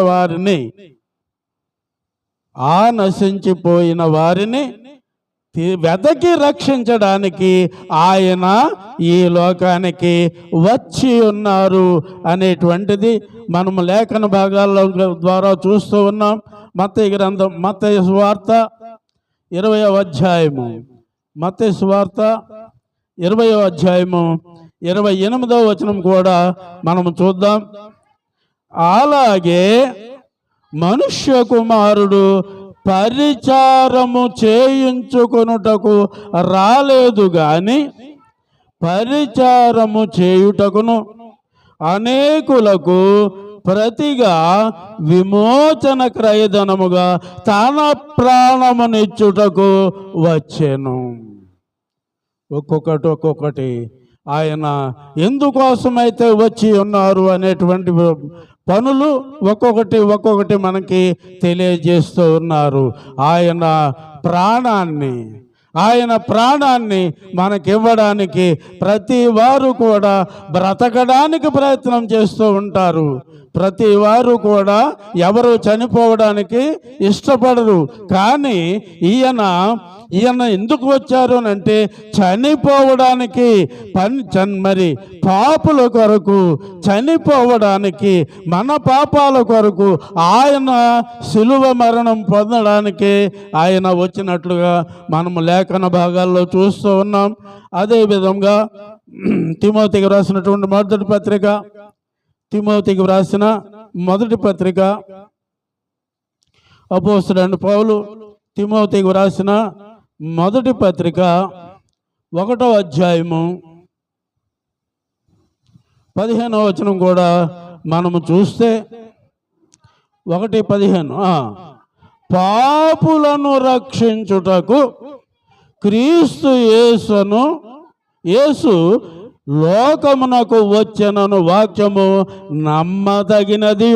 వారిని వెదకి రక్షించడానికి ఆయన ఈ లోకానికి వచ్చి ఉన్నారు అనేటువంటిది మనము లేఖన భాగాల ద్వారా చూస్తూ ఉన్నాం. మత్తయి గ్రంథం, మత్తయి సువార్త 20వ అధ్యాయము. మత్తయి సువార్త 20వ అధ్యాయము 28వ వచనం కూడా మనము చూద్దాం. అలాగే మనుష్య కుమారుడు పరిచారము చేయించుకొనుటకు రాలేదు గాని పరిచారము చేయుటకును అనేకులకు ప్రతిగా విమోచన క్రయధనముగా తన ప్రాణమునిచ్చుటకు వచ్చెను. ఒక్కొక్కటి ఆయన ఎందుకోసమైతే వచ్చి ఉన్నారు అనేటువంటి పనులు ఒక్కొక్కటి మనకి తెలియజేస్తూ ఉన్నారు. ఆయన ప్రాణాన్ని మనకివ్వడానికి ప్రతి వారు కూడా బ్రతకడానికి ప్రయత్నం చేస్తూ ఉంటారు. ప్రతి వారు కూడా ఎవరు చనిపోవడానికి ఇష్టపడరు. కానీ ఈయన ఎందుకు వచ్చారు అంటే చనిపోవడానికి, మరి పాపుల కొరకు చనిపోవడానికి, మన పాపాల కొరకు ఆయన శిలువ మరణం పొందడానికి ఆయన వచ్చినట్లుగా మనము లేఖన భాగాల్లో చూస్తూ ఉన్నాం. అదేవిధంగా తిమోతికి రాసినటువంటి మొదటి పత్రిక, తిమోతికి వ్రాసిన మొదటి పత్రిక అపోస్తలుడైన పౌలు తిమోతికి వ్రాసిన మొదటి పత్రిక 1వ అధ్యాయము 15వ వచనం కూడా మనము చూస్తే 1:15 పాపులను రక్షించుటకు క్రీస్తు యేసు లోకమునకు వచ్చెనను వాక్యము నమ్మదగినది,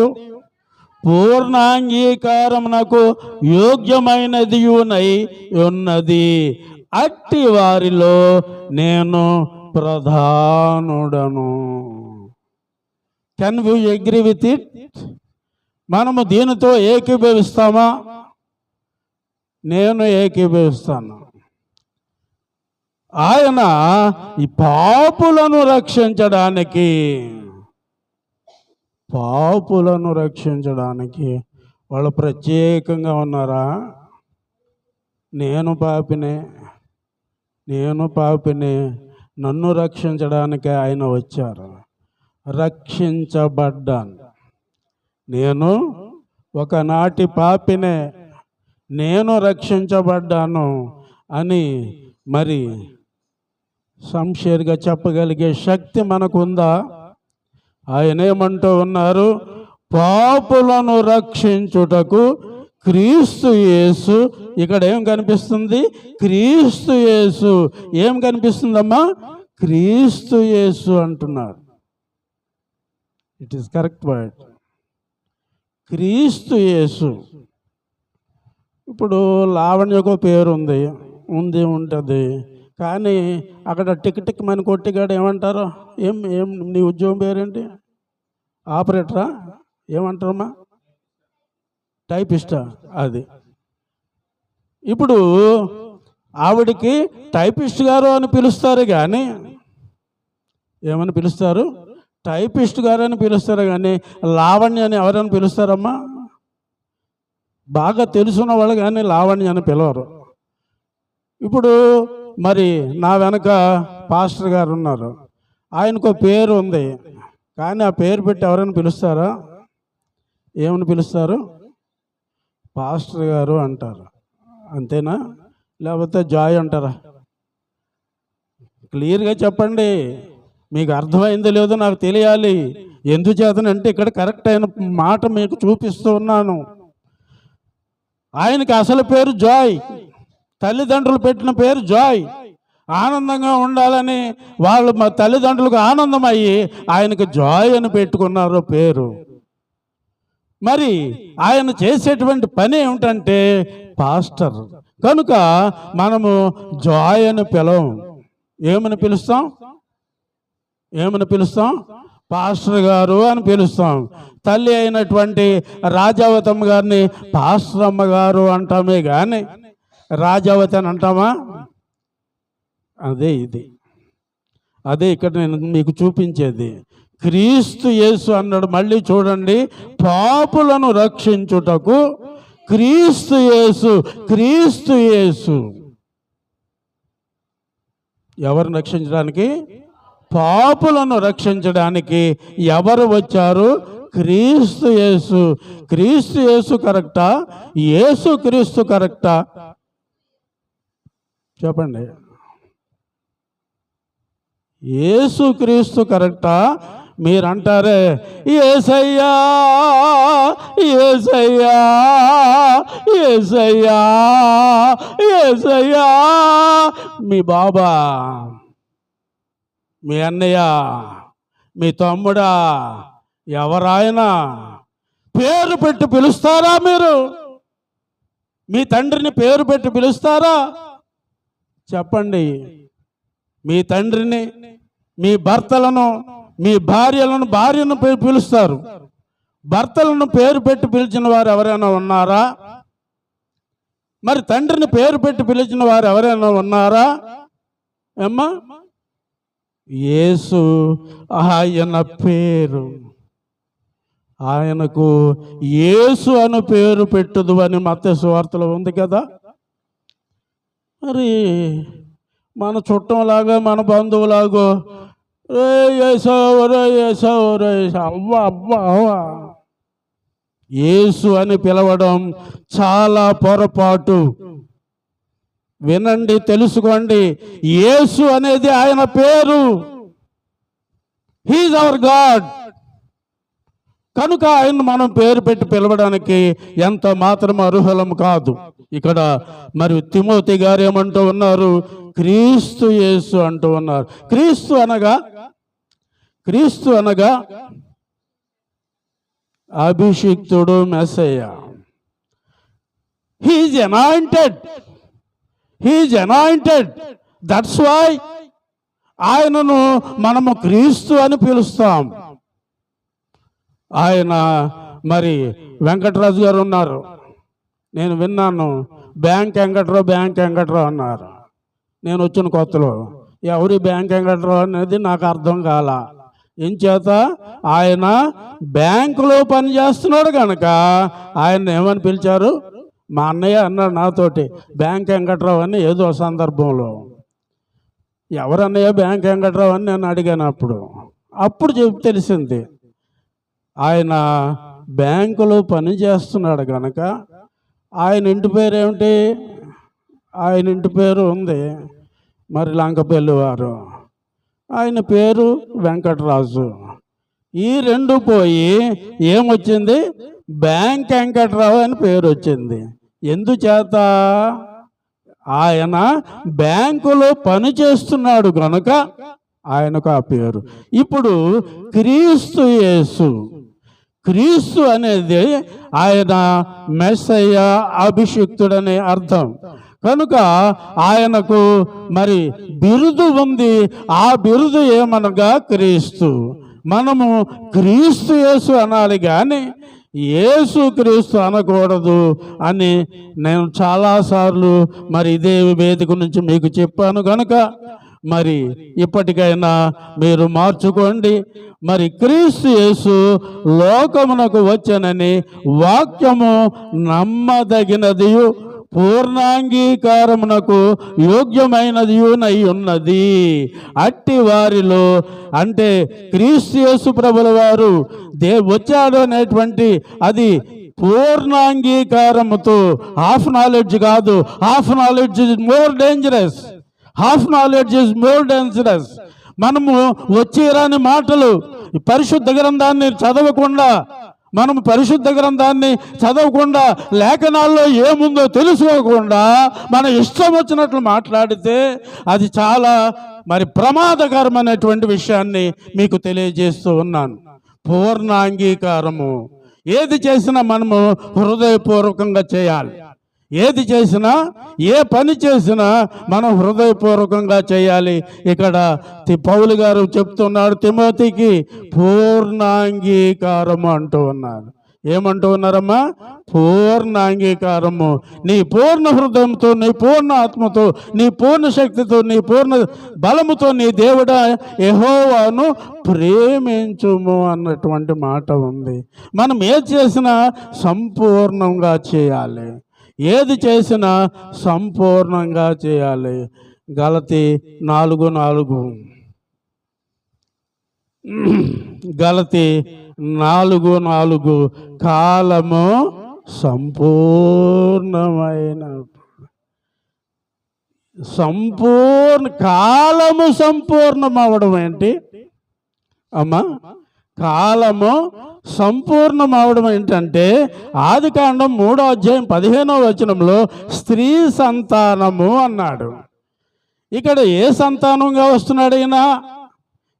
పూర్ణాంగీకారమునకు యోగ్యమైనదియునై ఉన్నది. అట్టి వారిలో నేను ప్రధానుడను. Can we agree with it? మనము దీనితో ఏకీభవిస్తామా? నేను ఏకీభవిస్తాను. ఆయన ఈ పాపులను రక్షించడానికి వాళ్ళు ప్రత్యేకంగా ఉన్నారా? నేను పాపినే, నన్ను రక్షించడానికి ఆయన వచ్చారు. రక్షించబడ్డాను. నేను ఒకనాటి పాపినే, నేను రక్షించబడ్డాను అని మరి సంశయంగా చెప్పగలిగే శక్తి మనకుందా? ఆయన ఏమంటూ ఉన్నారు? పాపులను రక్షించుటకు క్రీస్తు యేసు. ఇక్కడ ఏం కనిపిస్తుంది? క్రీస్తు యేసు. ఏం కనిపిస్తుందమ్మా? క్రీస్తు యేసు అంటున్నారు. It is correct word. క్రీస్తు యేసు. ఇప్పుడు లావణ్యకు పేరు ఉంటుంది, కానీ అక్కడ టిక్ మని కొట్టిగాడు ఏమంటారు? ఏం నీ ఉద్యోగం పేరేంటి? ఆపరేటరా? ఏమంటారమ్మా? టైపిస్టా? అది. ఇప్పుడు ఆవిడికి టైపిస్ట్ గారు అని పిలుస్తారు, కానీ ఏమని పిలుస్తారు? టైపిస్ట్ గారు అని పిలుస్తారు, కానీ లావణ్య అని ఎవరైనా పిలుస్తారమ్మా? బాగా తెలుసున్న వాళ్ళు కానీ లావణ్య అని పిలవరు. ఇప్పుడు మరి నా వెనక పాస్టర్ గారు ఉన్నారు, ఆయనకు పేరు ఉంది, కానీ ఆ పేరు పెట్టి ఎవరైనా పిలుస్తారా? ఏమని పిలుస్తారు? పాస్టర్ గారు అంటారు, అంతేనా? లేకపోతే జాయ్ అంటారా? క్లియర్గా చెప్పండి. మీకు అర్థమైందో లేదో నాకు తెలియాలి. ఎందుచేతనంటే ఇక్కడ కరెక్ట్ అయిన మాట మీకు చూపిస్తూ ఉన్నాను. ఆయనకి అసలు పేరు జాయ్. తల్లిదండ్రులు పెట్టిన పేరు జాయ్. ఆనందంగా ఉండాలని వాళ్ళు మా తల్లిదండ్రులకు ఆనందం అయ్యి ఆయనకు జాయ్ అని పెట్టుకున్నారు పేరు. మరి ఆయన చేసేటువంటి పని ఏమిటంటే పాస్టర్. కనుక మనము జాయ్ అని పిలవం. ఏమని పిలుస్తాం? పాస్టర్ గారు అని పిలుస్తాం. తల్లి అయినటువంటి రాజావతమ్మ గారిని పాస్టర్ అమ్మ గారు అంటామే కానీ రాజావతి అని అంటామా? అదే ఇక్కడ నేను మీకు చూపించేది. క్రీస్తు యేసు అన్నాడు. మళ్ళీ చూడండి, పాపులను రక్షించుటకు క్రీస్తు యేసు. ఎవరిని రక్షించడానికి? పాపులను రక్షించడానికి ఎవరు వచ్చారు? క్రీస్తు యేసు. క్రీస్తు యేసు కరెక్టా? యేసు క్రీస్తు కరెక్టా? చెప్పండి. యేసు క్రీస్తు కరెక్టా? మీరంటారే యేసయ్యా యేసయ్యా యేసయ్యా యేసయ్యా. మీ బాబా, మీ అన్నయ్య, మీ తమ్ముడా, ఎవరాయనా పేరు పెట్టి పిలుస్తారా? మీరు మీ తండ్రిని పేరు పెట్టి పిలుస్తారా? చెప్పండి. మీ తండ్రిని, మీ భర్తలను, మీ భార్యను పిలుస్తారు. భర్తలను పేరు పెట్టి పిలిచిన వారు ఎవరైనా ఉన్నారా? మరి తండ్రిని పేరు పెట్టి పిలిచిన వారు ఎవరైనా ఉన్నారా? ఏమ్మా? యేసు ఆయన పేరు. ఆయనకు యేసు అని పేరు పెట్టుదు అని మత్తయి సువార్తలో ఉంది కదా. మరి మన చుట్టంలాగా, మన బంధువులాగో రే యేసో రే యేసో రే అవ్వ అవ్వ అవ్వ యేసు అని పిలవడం చాలా పొరపాటు. వినండి, తెలుసుకోండి. యేసు అనేది ఆయన పేరు. He is our God. కనుక ఆయన మనం పేరు పెట్టి పిలవడానికి ఎంత మాత్రం అర్హులం కాదు. ఇక్కడ మరి తిమోతి గారు ఏమంటూ ఉన్నారు? క్రీస్తు యేసు అంటూ ఉన్నారు. క్రీస్తు అనగా అభిషిక్తుడు, Messiah. He is anointed. That's why ఆయనను మనము క్రీస్తు అని పిలుస్తాం. ఆయన మరి వెంకటరాజు గారు ఉన్నారు, నేను విన్నాను. బ్యాంక్ వెంకట్రావు అన్నారు. నేను వచ్చిన కొత్తలో ఎవరి బ్యాంక్ వెంకట్రావు అనేది నాకు అర్థం కాల. ఇంచేత ఆయన బ్యాంకులో పనిచేస్తున్నాడు కనుక ఆయన ఏమని పిలిచారు? మా అన్నయ్య అన్నాడు నాతోటి, బ్యాంక్ వెంకట్రావు అని ఏదో సందర్భంలో. ఎవరన్నయ్య బ్యాంక్ వెంకట్రావు అని నేను అడిగాను. అప్పుడు తెలిసింది ఆయన బ్యాంకులో పని చేస్తున్నాడు కనుక ఆయన ఇంటి పేరు ఏమిటి? ఆయన ఇంటి పేరు ఉంది మరి లంకపల్లి వారు, ఆయన పేరు వెంకటరాజు. ఈ రెండు పోయి ఏమొచ్చింది? బ్యాంక్ వెంకట్రావు అని పేరు వచ్చింది. ఎందుచేత? ఆయన బ్యాంకులో పని చేస్తున్నాడు కనుక ఆయనకు ఆ పేరు. ఇప్పుడు క్రీస్తు యేసు, క్రీస్తు అనేది ఆయన మెస్సయ్య, అభిషిక్తుడనే అర్థం. కనుక ఆయనకు మరి బిరుదు ఉంది. ఆ బిరుదు ఏమనగా క్రీస్తు. మనము క్రీస్తు యేసు అనాలి కానీ యేసు క్రీస్తు అనకూడదు అని నేను చాలాసార్లు మరి ఇదే వేదిక నుంచి మీకు చెప్పాను. కనుక మరి ఇప్పటికైనా మీరు మార్చుకోండి. మరి క్రీస్తు యేసు లోకమునకు వచ్చనని వాక్యము నమ్మదగినదియు పూర్ణాంగీకారమునకు యోగ్యమైనదియునై ఉన్నది. అట్టి వారిలో అంటే క్రీస్తు యేసు ప్రభుల వారు వచ్చాడు అనేటువంటి అది పూర్ణాంగీకారముతో, హాఫ్ నాలెడ్జ్ కాదు. Half knowledge is more dangerous. మనము వచ్చేరాని మాటలు, పరిశుద్ధ గ్రంథాన్ని చదవకుండా లేఖనాల్లో ఏముందో తెలుసుకోకుండా మన ఇష్టం వచ్చినట్లు మాట్లాడితే అది చాలా మరి ప్రమాదకరమైనటువంటి విషయాన్ని మీకు తెలియజేస్తూ ఉన్నాను. పూర్ణ అంగీకారము. ఏది చేసినా మనము హృదయపూర్వకంగా చేయాలి. ఏది చేసినా, ఏ పని చేసినా మనం హృదయపూర్వకంగా చేయాలి. ఇక్కడ పౌలు గారు చెప్తున్నాడు తిమోతికి, పూర్ణాంగీకారము అంటూ ఉన్నారు. ఏమంటూ ఉన్నారమ్మా? పూర్ణ అంగీకారము. నీ పూర్ణ హృదయంతో, నీ పూర్ణ ఆత్మతో, నీ పూర్ణ శక్తితో, నీ పూర్ణ బలముతో నీ దేవుడ యెహోవాను ప్రేమించుము అన్నటువంటి మాట ఉంది. మనం ఏది చేసినా సంపూర్ణంగా చేయాలి. ఏది చేసినా సంపూర్ణంగా చేయాలి. గలతీ 4:4 కాలము సంపూర్ణమైన కాలము సంపూర్ణం అవడం ఏంటి అమ్మా? కాలము సంపూర్ణం అవడం ఏంటంటే ఆదికాండం 3:15 స్త్రీ సంతానము అన్నాడు. ఇక్కడ ఏ సంతానంగా వస్తున్నాడు ఈయన?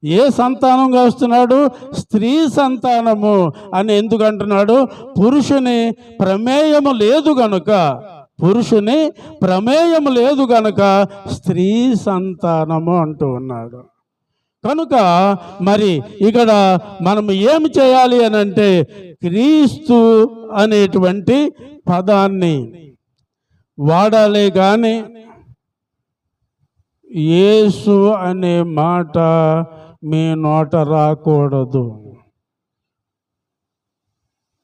ఏ సంతానంగా వస్తున్నాడు? స్త్రీ సంతానము అని ఎందుకు అంటున్నాడు? పురుషుని ప్రమేయము లేదు గనుక స్త్రీ సంతానము అంటూ ఉన్నాడు. కనుక మరి ఇక్కడ మనం ఏమి చేయాలి అని అంటే క్రీస్తు అనేటువంటి పదాన్ని వాడాలి కానీ యేసు అనే మాట మీ నోట రాకూడదు.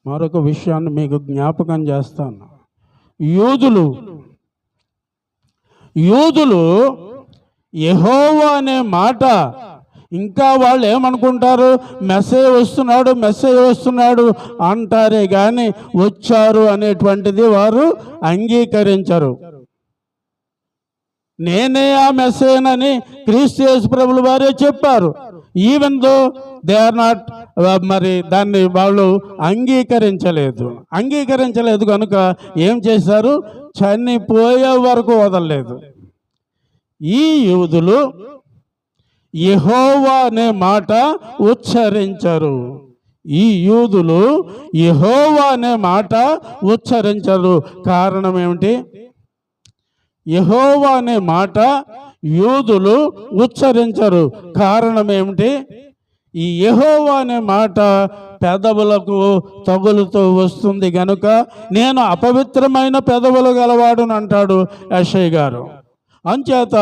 మరొక విషయాన్ని మీకు జ్ఞాపకం చేస్తాను. యూదులు యెహోవా అనే మాట ఇంకా వాళ్ళు ఏమనుకుంటారు, మెసేజ్ వస్తున్నాడు అంటారే కానీ వచ్చారు అనేటువంటిది వారు అంగీకరించరు. నేనే ఆ మెసేజ్ అని క్రీస్తు యేసు ప్రభులు వారే చెప్పారు. Even though they are not, మరి దాన్ని వాళ్ళు అంగీకరించలేదు కనుక ఏం చేశారు, చనిపోయే వరకు వదలలేదు. ఈ యూదులు యెహోవా అనే మాట ఉచ్చరించరు. కారణం ఏమిటి? యెహోవా అనే మాట యూదులు ఉచ్చరించరు. కారణం ఏమిటి? ఈ యెహోవా అనే మాట పెదవులకు తగులుతూ వస్తుంది గనుక నేను అపవిత్రమైన పెదవులు గలవాడును అంటాడు యెషయా గారు. అంచేత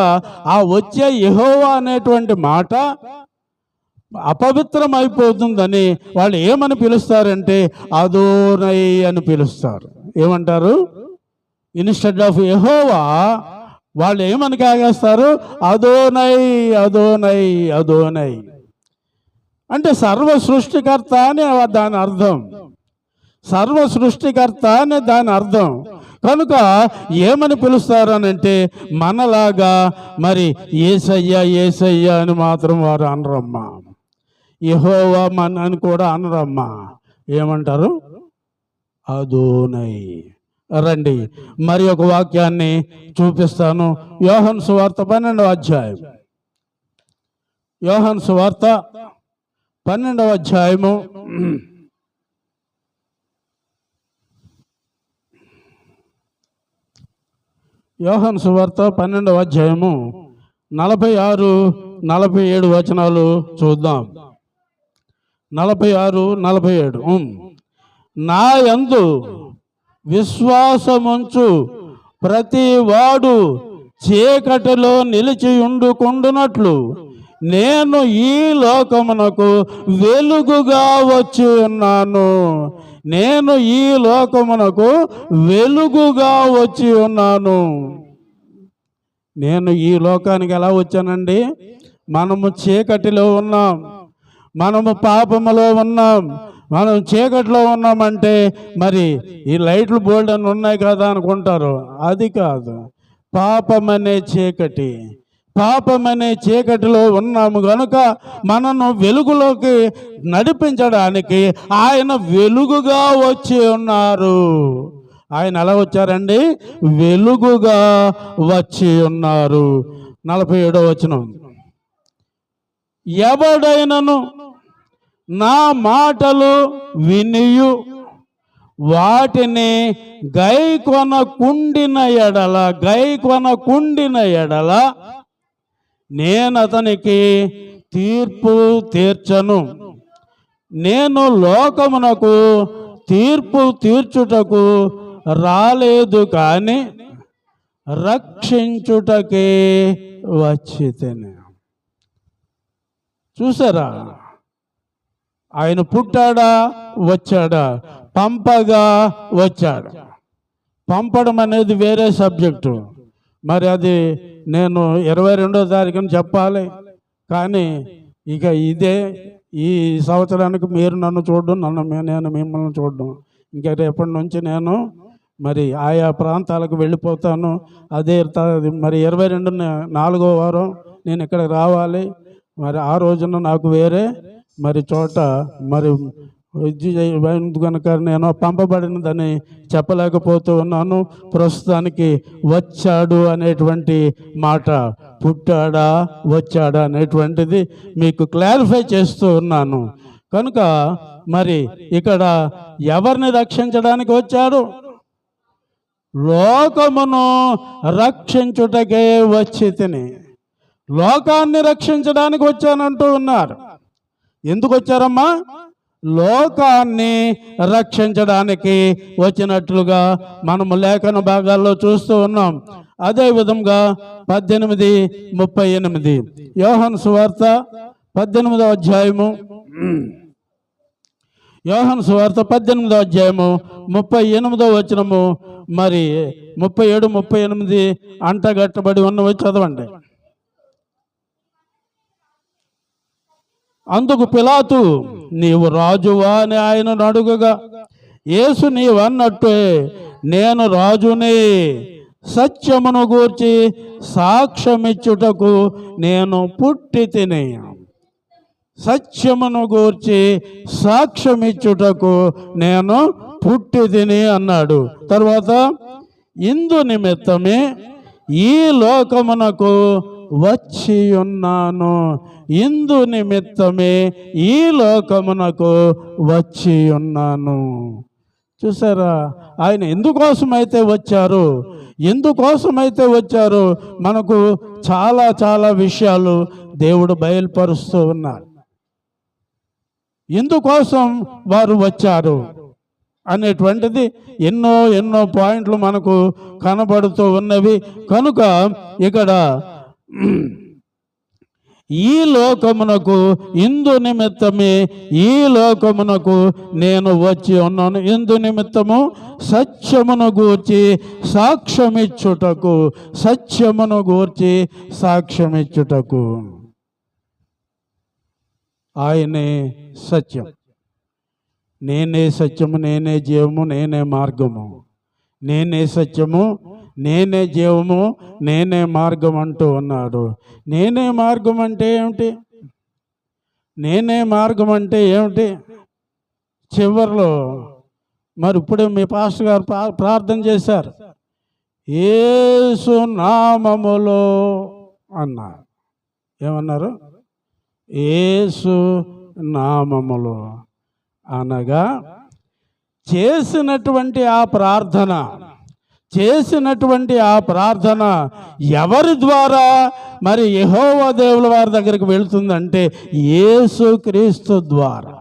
ఆ వచ్చే యెహోవా అనేటువంటి మాట అపవిత్రమైపోతుందని వాళ్ళు ఏమని పిలుస్తారంటే అదోనై అని పిలుస్తారు. ఏమంటారు? ఇన్స్టెడ్ ఆఫ్ యెహోవా వాళ్ళు ఏమని కాగేస్తారు, అదోనై అంటే సర్వ సృష్టికర్త అని దాని అర్థం. కనుక ఏమని పిలుస్తారు అనంటే మనలాగా మరి యేసయ్య అని మాత్రం వారు అనరమ్మా, యెహోవా అని కూడా అనరమ్మా. ఏమంటారు? అదోనై. రండి మరి ఒక వాక్యాన్ని చూపిస్తాను. యోహాను సువార్త 12వ అధ్యాయం. యోహాను సువార్త 12వ అధ్యాయము 46-47 వచనాలు చూద్దాం. 46-47. నా యందు విశ్వాసముంచు ప్రతి వాడు చీకటిలో నిలిచి ఉండుకుండునట్లు నేను ఈ లోకమునకు వెలుగుగా వచ్చి ఉన్నాను. నేను ఈ లోకానికి ఎలా వచ్చానండి? మనము చీకటిలో ఉన్నాం, మనము పాపములో ఉన్నాం, మనం చీకటిలో ఉన్నామంటే మరి ఈ లైట్లు బోల్డ్ అని ఉన్నాయి కదా అనుకుంటారు. అది కాదు. పాపమనే చీకటిలో ఉన్నాము గనుక మనను వెలుగులోకి నడిపించడానికి ఆయన వెలుగుగా వచ్చి ఉన్నారు. ఆయన ఎలా వచ్చారండి? వెలుగుగా వచ్చి ఉన్నారు. 47వ వచనం. ఎవడైనను నా మాటలు వినియు వాటిని గైకొనకుండిన ఎడల నేను అతనికి తీర్పు తీర్చను. నేను లోకమునకు తీర్పు తీర్చుటకు రాలేదు కానీ రక్షించుటకే వచ్చితిని. చూసారా? ఆయన పుట్టాడా, వచ్చాడా? పంపగా వచ్చాడు. పంపడం అనేది వేరే సబ్జెక్టు. మరి అది నేను 22వ తారీఖున చెప్పాలి. కానీ ఇక ఈ సంవత్సరానికి మీరు నన్ను చూడడం, నేను మిమ్మల్ని చూడడం. ఇంకా రేపటి నుంచి నేను మరి ఆయా ప్రాంతాలకు వెళ్ళిపోతాను. అదే మరి 22 4వ వారం నేను ఇక్కడికి రావాలి. మరి ఆ రోజున నాకు వేరే మరి చోట మరి కనుక నేను పంపబడినదని చెప్పలేకపోతూ ఉన్నాను. ప్రస్తుతానికి వచ్చాడు అనేటువంటి మాట, పుట్టాడా వచ్చాడా అనేటువంటిది మీకు క్లారిఫై చేస్తూ ఉన్నాను. కనుక మరి ఇక్కడ ఎవరిని రక్షించడానికి వచ్చాడు? లోకమును రక్షించుటకే వచ్చితిని. లోకాన్ని రక్షించడానికి వచ్చానంటూ ఉన్నారు. ఎందుకు వచ్చారమ్మా? లోకాన్ని రక్షించడానికి వచ్చినట్లుగా మనము లేఖన భాగాల్లో చూస్తూ ఉన్నాం. అదే విధంగా 18:38 యోహాను సువార్త 18వ అధ్యాయము 38వ వచనము మరి 37, 38 అంటగట్టబడి ఉన్నవి చదవండి. అందుకు పిలాతు, నీవు రాజువా అని ఆయనను అడుగగా, యేసు నీవన్నట్టే నేను రాజుని, సత్యమును గూర్చి సాక్ష్యమిచ్చుటకు నేను పుట్టి తిని, సత్యమును గూర్చి సాక్ష్యమిచ్చుటకు నేను పుట్టి తిని అన్నాడు. తర్వాత, ఇందు నిమిత్తమే ఈ లోకమునకు వచ్చి ఉన్నాను, ఇందు నిమిత్తమే ఈ లోకమునకు వచ్చి ఉన్నాను. చూసారా, ఆయన ఎందుకోసమైతే వచ్చారు, ఎందుకోసమైతే వచ్చారు మనకు చాలా చాలా విషయాలు దేవుడు బయలుపరుస్తూ ఉన్నాడు. ఎందుకోసం వారు వచ్చారు అనేటువంటిది ఎన్నో ఎన్నో పాయింట్లు మనకు కనబడుతూ ఉన్నవి. కనుక ఇక్కడ ఈ లోకమునకు, ఇందు నిమిత్తమే ఈ లోకమునకు నేను వచ్చి ఉన్నాను. ఇందు నిమిత్తము సత్యమును గూర్చి సాక్ష్యమిచ్చుటకు, సత్యమును గూర్చి సాక్ష్యమిచ్చుటకు. ఆయనే సత్యం. నేనే సత్యము, నేనే జీవము, నేనే మార్గము. నేనే సత్యము, నేనే జీవము, నేనే మార్గం అంటూ ఉన్నాడు. నేనే మార్గం అంటే ఏమిటి? నేనే మార్గం అంటే ఏమిటి? చివరిలో మరి ఇప్పుడే మీ పాస్టర్ గారు ప్రార్థన చేశారు, యేసు నామములో అన్నారు. ఏమన్నారు? యేసు నామములో అనగా చేసినటువంటి ఆ ప్రార్థన ఎవరి ద్వారా మరి యెహోవా దేవుల వారి దగ్గరికి వెళుతుందంటే యేసుక్రీస్తు ద్వారా,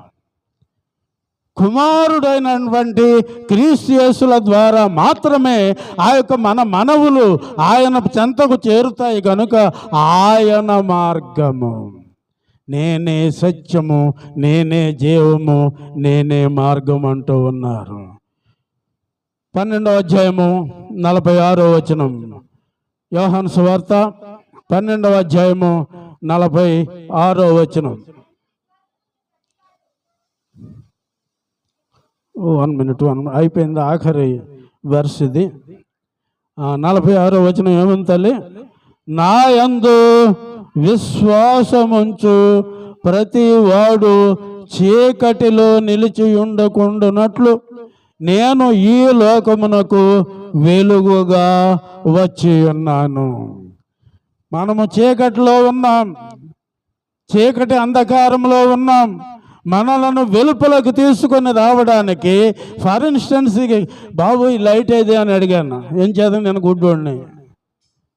కుమారుడైనటువంటి క్రీస్తు యేసుల ద్వారా మాత్రమే ఆ యొక్క మన మనవులు ఆయన చెంతకు చేరుతాయి. కనుక ఆయన మార్గము, నేనే సత్యము, నేనే జీవము, నేనే మార్గం అంటూ ఉన్నారు. 12వ అధ్యాయము 46వ వచనం, యోహాను సువార్త 12వ అధ్యాయము 46వ వచనం. 1 minute అయిపోయింది, ఆఖరి వెర్స్ ఇది. 46వ వచనం ఏముంది తల్లి? నా యందు విశ్వాసముంచు ప్రతి వాడు చీకటిలో నిలిచి ఉండకుండానట్లు నేను ఈ లోకమునకు వెలుగుగా వచ్చి ఉన్నాను. మనము చీకటిలో ఉన్నాం, చీకటి అంధకారంలో ఉన్నాం. మనలను వెలుపలకు తీసుకొని రావడానికి, ఫర్ ఇన్స్టెన్స్, బాబు ఈ లైట్ ఏది అని అడిగాను. ఏం చేద్దాం, నేను గుడ్డోడిని,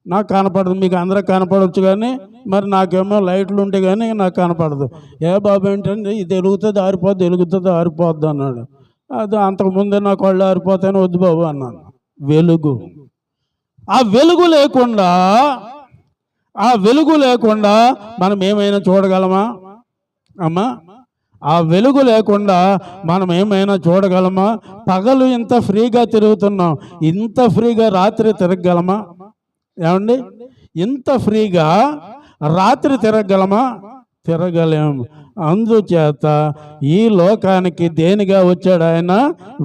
నాకు కనపడదు, మీకు అందరికి కనపడవచ్చు కానీ మరి నాకేమో లైట్లు ఉంటే కానీ నాకు కనపడదు. ఏ బాబు ఏంటంటే ఇది వెలుగుతుంది ఆరిపోద్ది, వెలుగుతుంది ఆరిపోద్ది అన్నాడు. అది అంతకుముందే నా కళ్ళు ఆరిపోతాయని వద్దు బాబు అన్నాను. వెలుగు, ఆ వెలుగు లేకుండా మనం ఏమైనా చూడగలమా అమ్మా? ఆ వెలుగు లేకుండా మనం ఏమైనా చూడగలమా? పగలు ఇంత ఫ్రీగా తిరుగుతున్నాం, ఇంత ఫ్రీగా రాత్రి తిరగగలమా? ఏమండి, ఇంత ఫ్రీగా రాత్రి తిరగగలమా? తిరగలేము. అందుచేత ఈ లోకానికి దేనిగా వచ్చాడు? ఆయన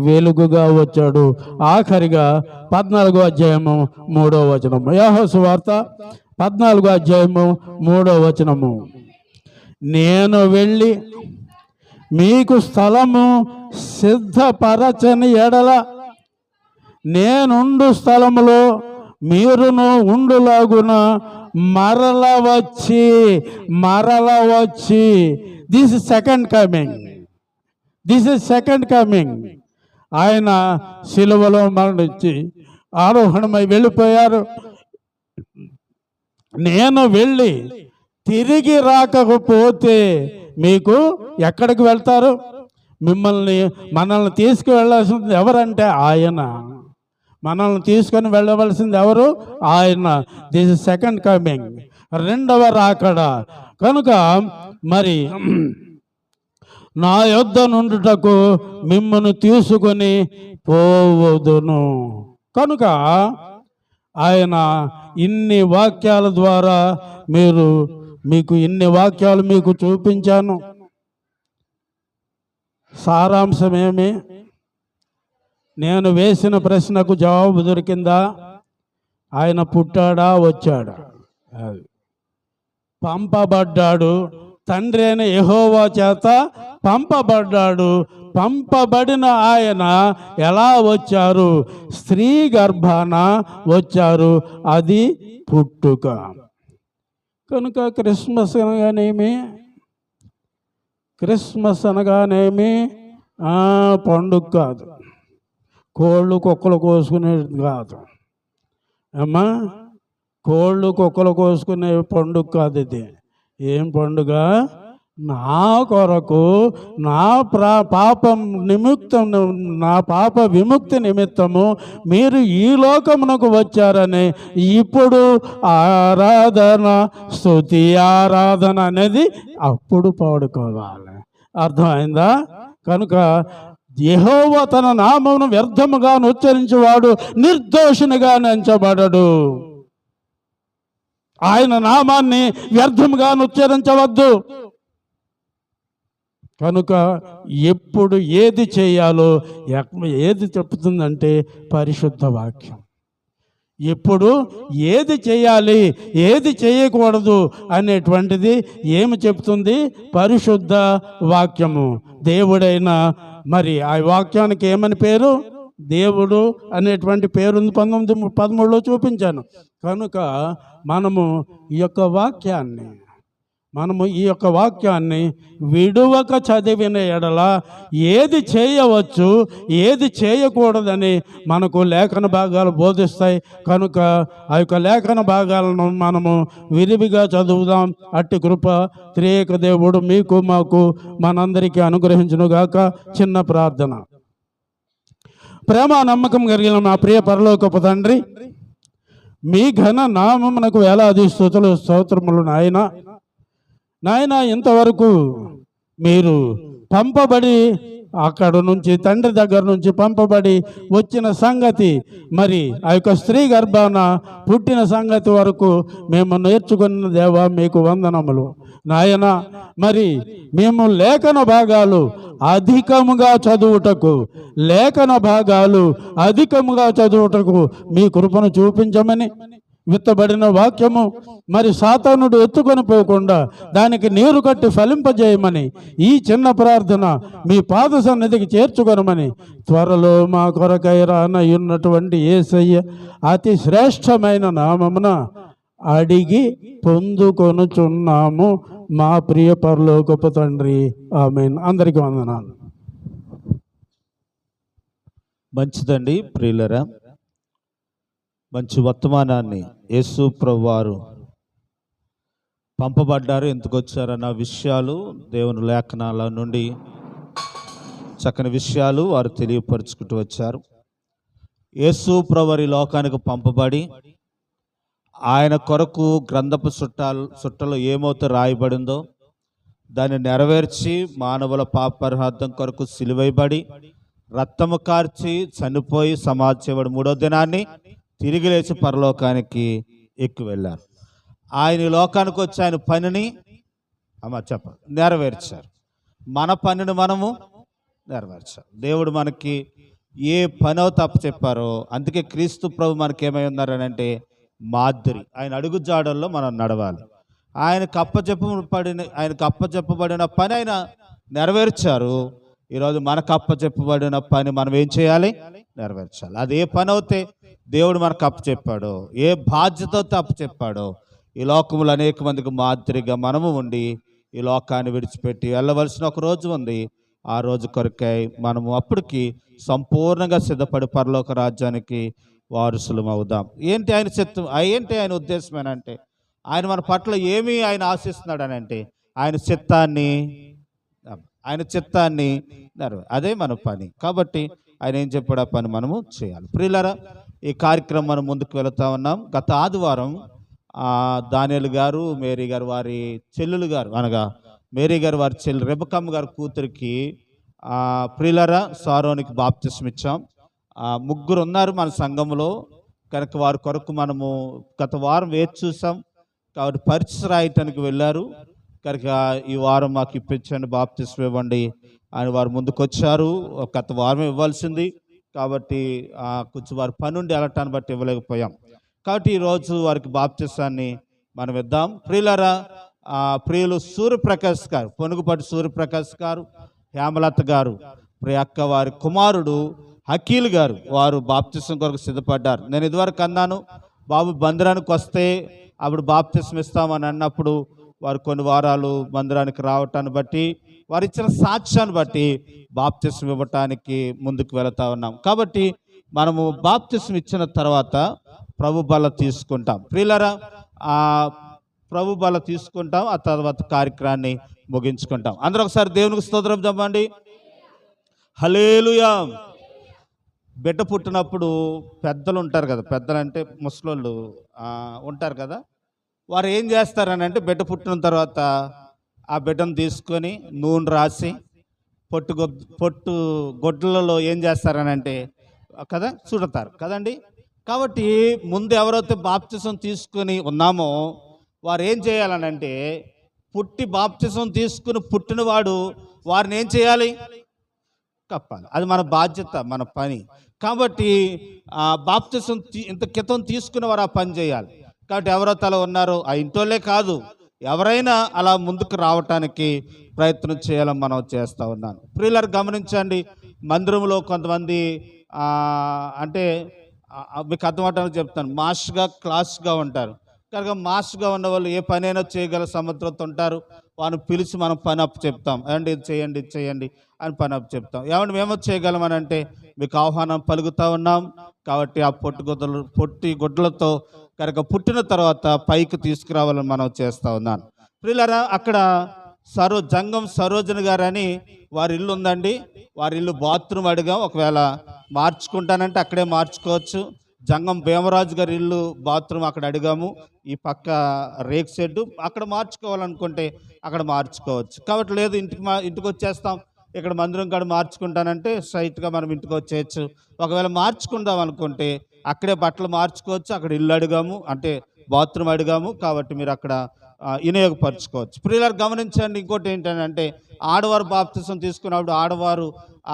వెలుగుగా వచ్చాడు. ఆఖరిగా 14వ అధ్యాయము 3వ వచనము, యోహాను సువార్త 14వ అధ్యాయము 3వ వచనము, నేను వెళ్ళి మీకు స్థలము సిద్ధపరచని ఎడల నేనుండు స్థలములో మీరును ఉండులాగున మరల వచ్చి దిస్ ఇస్ సెకండ్ కమింగ్. ఆయన సిలువలో మరణించి ఆరోహణమై వెళ్ళిపోయారు. నేను వెళ్ళి తిరిగి రాకపోతే మీకు ఎక్కడికి వెళ్తారు? మనల్ని తీసుకువెళ్ళాల్సింది ఎవరంటే ఆయన. మనల్ని తీసుకొని వెళ్ళవలసింది ఎవరు? ఆయన. దిస్ ఇస్ సెకండ్ కమింగ్, రెండవ రాకడ. కనుక మరి నా యొద్ద నుండుటకు మిమ్మల్ని తీసుకొని పోవదును. కనుక ఆయన ఇన్ని వాక్యాల ద్వారా మీకు ఇన్ని వాక్యాలు మీకు చూపించాను. సారాంశమేమి? నేను వేసిన ప్రశ్నకు జవాబు దొరికిందా? ఆయన పుట్టాడా, వచ్చాడా? అది. పంపబడ్డాడు. తండ్రి అయిన యెహోవా చేత పంపబడ్డాడు. పంపబడిన ఆయన ఎలా వచ్చారు? స్త్రీ గర్భాన వచ్చారు. అది పుట్టుక. కనుక క్రిస్మస్ అనగానేమి? క్రిస్మస్ అనగానేమి పండుగ కాదు, కోళ్ళు కుక్కలు కోసుకునేది కాదు అమ్మా. కోళ్ళు కుక్కలు కోసుకునే పండుగ కాదు ఇది. ఏం పండుగ? నా కొరకు, నా పాపం నిమిత్తం, నా పాప విముక్తి నిమిత్తము మీరు ఈ లోకమునకు వచ్చారని ఇప్పుడు ఆరాధన, స్తుతి ఆరాధన అనేది అప్పుడు పాడుకోవాలి. అర్థమైందా? కనుక యెహోవా తన నామమును వ్యర్థముగా ఉచ్చరించేవాడు నిర్దోషినిగా ఎంచబడడు. ఆయన నామాన్ని వ్యర్థముగా ఉచ్చరించవద్దు. కనుక ఎప్పుడు ఏది చేయాలో, ఏది చెప్తుందంటే పరిశుద్ధ వాక్యం. ఎప్పుడు ఏది చేయాలి, ఏది చేయకూడదు అనేటువంటిది ఏమి చెప్తుంది? పరిశుద్ధ వాక్యము. దేవుడైన మరి ఆ వాక్యానికి ఏమని పేరు? దేవుడు అనేటువంటి పేరు 19:13 చూపించాను. కనుక మనము ఈ యొక్క వాక్యాన్ని విడువక చదివిన ఎడల ఏది చేయవచ్చు, ఏది చేయకూడదని మనకు లేఖన భాగాలు బోధిస్తాయి. కనుక ఆ యొక్క లేఖన భాగాలను మనము విరివిగా చదువుదాం. అట్టి కృప త్రియేక దేవుడు మీకు, మాకు, మనందరికీ అనుగ్రహించునుగాక. చిన్న ప్రార్థన. ప్రేమ నమ్మకం కలిగిన మా ప్రియ పరలోకపు తండ్రి, మీ ఘన నామమునకు వేలాది స్తుతులు స్తోత్రములు. నాయన ఇంతవరకు మీరు పంపబడి అక్కడ నుంచి, తండ్రి దగ్గర నుంచి పంపబడి వచ్చిన సంగతి, మరి ఆ యొక్క స్త్రీ గర్భాన పుట్టిన సంగతి వరకు మేము నేర్చుకున్న దేవా మీకు వందనములు. నాయన మరి మేము లేఖన భాగాలు అధికముగా చదువుటకు మీ కృపను చూపించమని, విత్తబడిన వాక్యము మరి సాతానుడు ఎత్తుకొని పోకుండా దానికి నీరు కట్టి ఫలింపజేయమని ఈ చిన్న ప్రార్థన మీ పాద సన్నిధికి చేర్చుకొనమని, త్వరలో మా కొరకై రానయున్నటువంటి యేసయ్య అతి శ్రేష్టమైన నామమున అడిగి పొందుకొనుచున్నాము మా ప్రియ పరలోకపు తండ్రి. ఆమేన్. అందరికీ వందనాలు. మంచిదండి ప్రియులరా. మంచి వర్తమానాన్ని యేసు ప్రభువారు పంపబడ్డారు, ఎందుకు వచ్చారన్న విషయాలు దేవుని లేఖనాల నుండి చక్కని విషయాలు వారు తెలియపరుచుకుంటూ వచ్చారు. యేసు ప్రభువారు లోకానికి పంపబడి ఆయన కొరకు గ్రంథపు చుట్టలో ఏమవుతే రాయబడిందో దాన్ని నెరవేర్చి మానవుల పాపపరిహార్థం కొరకు సిలువైబడి రక్తము కార్చి చనిపోయి సమాధించబడి 3వ దినాన్ని తిరిగి లేచి పరలోకానికి ఎక్కి వెళ్ళారు. ఆయన లోకానికి వచ్చి ఆయన పనిని నెరవేర్చారు. మన పనిని మనము నెరవేర్చారు. దేవుడు మనకి ఏ పనో తప్పు చెప్పారో, అందుకే క్రీస్తు ప్రభు మనకి ఏమై ఉన్నారని అంటే మాదిరి. ఆయన అడుగు జాడల్లో మనం నడవాలి. ఆయనకు అప్పచెప్పబడిన పని ఆయన నెరవేర్చారు. ఈరోజు మనకు అప్పచెప్పబడిన పని మనం ఏం చేయాలి? నెరవేర్చాలి. అది ఏ పని అవుతే దేవుడు మనకు అప్పచెప్పాడో, ఏ బాధ్యతతో అప్పచెప్పాడో, ఈ లోకములు అనేక మందికి మాదిరిగా మనము ఉండి ఈ లోకాన్ని విడిచిపెట్టి వెళ్ళవలసిన ఒక రోజు ఉంది. ఆ రోజు కొరకై మనము అప్పటికి సంపూర్ణంగా సిద్ధపడి పరలోక రాజ్యానికి వారసులం అవుదాం. ఏంటి ఆయన చిత్తం, ఏంటి ఆయన ఉద్దేశం అని అంటే, ఆయన మన పట్ల ఏమి ఆయన ఆశిస్తున్నాడు అని అంటే ఆయన చిత్తాన్ని అదే మన పని. కాబట్టి ఆయన ఏం చెప్పాడు ఆ పని మనము చేయాలి. ప్రియులారా, ఈ కార్యక్రమం మనం ముందుకు వెళుతూ ఉన్నాం. గత ఆదివారం దానియేలు గారు, మేరీ గారు వారి చెల్లెలు గారు, అనగా మేరీ గారు వారి చెల్లి రెబెక్కమ్మ గారి కూతురికి ప్రియులారా సారోనికి బాప్తిస్మ ఇచ్చాం. 3 ఉన్నారు మన సంఘంలో. కనుక వారి కొరకు మనము గత వారం వేచి చూసాం. కాబట్టి పరీక్ష రాయటానికి వెళ్ళారు. కనుక ఈ వారం మాకు ఇప్పించండి, బాప్తిస్మం ఇవ్వండి అని వారు ముందుకు వచ్చారు. గత వారం ఇవ్వాల్సింది కాబట్టి కొంచెం వారి పని ఉండి వెళ్ళటాన్ని బట్టి ఇవ్వలేకపోయాం. కాబట్టి ఈరోజు వారికి బాప్తిసాన్ని మనం ఇద్దాం. ప్రియులారా, ప్రియులు సూర్యప్రకాష్ గారు, పొనుగుపాటి సూర్యప్రకాష్ గారు, హేమలత గారు, ప్రియక్క వారి కుమారుడు హకీల్ గారు, వారు బాప్తిసం కొరకు సిద్ధపడ్డారు. నేను ఇదివరకు అన్నాను, బాబు మందిరానికి వస్తే అప్పుడు బాప్తిసం ఇస్తామని అన్నప్పుడు వారు కొన్ని వారాలు మందిరానికి రావటాన్ని బట్టి, వారు ఇచ్చిన సాక్ష్యాన్ని బట్టి బాప్తిసం ఇవ్వటానికి ముందుకు వెళతా ఉన్నాం. కాబట్టి మనము బాప్తిసం ఇచ్చిన తర్వాత ప్రభు బల తీసుకుంటాం. ప్రియులారా, ఆ ప్రభు బల తీసుకుంటాం, ఆ తర్వాత కార్యక్రమాన్ని ముగించుకుంటాం. అందరూ ఒకసారి దేవునికి స్తోత్రం చెప్పండి. హల్లెలూయా. బిడ్డ పుట్టినప్పుడు పెద్దలు ఉంటారు కదా, పెద్దలు అంటే ముసలోళ్ళు ఉంటారు కదా, వారు ఏం చేస్తారని అంటే బిడ్డ పుట్టిన తర్వాత ఆ బిడ్డను తీసుకొని నూనె రాసి పొట్టు గొడ్లలో ఏం చేస్తారని అంటే కదా చుడతారు కదండి. కాబట్టి ముందు ఎవరైతే బాప్తిసం తీసుకొని ఉన్నామో వారు ఏం చేయాలని అంటే, పుట్టి బాప్తిసం తీసుకుని పుట్టినవాడు వారిని ఏం చేయాలి? కప్పాలి. అది మన బాధ్యత, మన పని. కాబట్టి బాప్తిసం ఇంత క్రితం తీసుకున్న వారు ఆ పని చేయాలి. కాబట్టి ఎవరైతే అలా ఉన్నారో ఆ ఇంటోళ్ళే కాదు, ఎవరైనా అలా ముందుకు రావటానికి ప్రయత్నం చేయాలని మనం చేస్తూ ఉన్నాను. ప్రియులారు గమనించండి, మందిరంలో కొంతమంది అంటే మీకు అర్థమవటానికి చెప్తాను, మాస్గా క్లాస్గా ఉంటారు. కనుక మాస్గా ఉన్న వాళ్ళు ఏ పనైనా చేయగల సమర్థత ఉంటారు. వారిని పిలిచి మనం పని అప్పు చెప్తాం, ఏమంటే ఇది చేయండి ఇది చేయండి అని పని అప్పు చెప్తాం. ఏమంటే మేము చేయగలమని అంటే మీకు ఆహ్వానం పలుకుతూ ఉన్నాం. కాబట్టి ఆ పొట్టి గుడ్లతో కనుక పుట్టిన తర్వాత పైకి తీసుకురావాలని మనం చేస్తూ ఉన్నాను. ప్రియులారా, అక్కడ జంగం సరోజన్ గారు అని వారి ఇల్లు ఉందండి. వారి ఇల్లు బాత్రూమ్ అడిగాం, ఒకవేళ మార్చుకుంటానంటే అక్కడే మార్చుకోవచ్చు. జంగం భీమరాజు గారి ఇల్లు బాత్రూమ్ అక్కడ అడిగాము, ఈ పక్క రేక్ షెడ్, అక్కడ మార్చుకోవాలనుకుంటే అక్కడ మార్చుకోవచ్చు. కాబట్టి లేదు ఇంటికి వచ్చేస్తాం, ఇక్కడ మందిరం కాడ మార్చుకుంటానంటే స్ట్రైట్గా మనం ఇంటికి వచ్చేయచ్చు. ఒకవేళ మార్చుకుందాం అనుకుంటే అక్కడే బట్టలు మార్చుకోవచ్చు, అక్కడ ఇల్లు అడిగాము అంటే బాత్రూమ్ అడిగాము, కాబట్టి మీరు అక్కడ వినియోగపరచుకోవచ్చు. ప్రియులారు గమనించండి, ఇంకోటి ఏంటంటే ఆడవారు బాప్తిసం తీసుకున్నప్పుడు ఆడవారు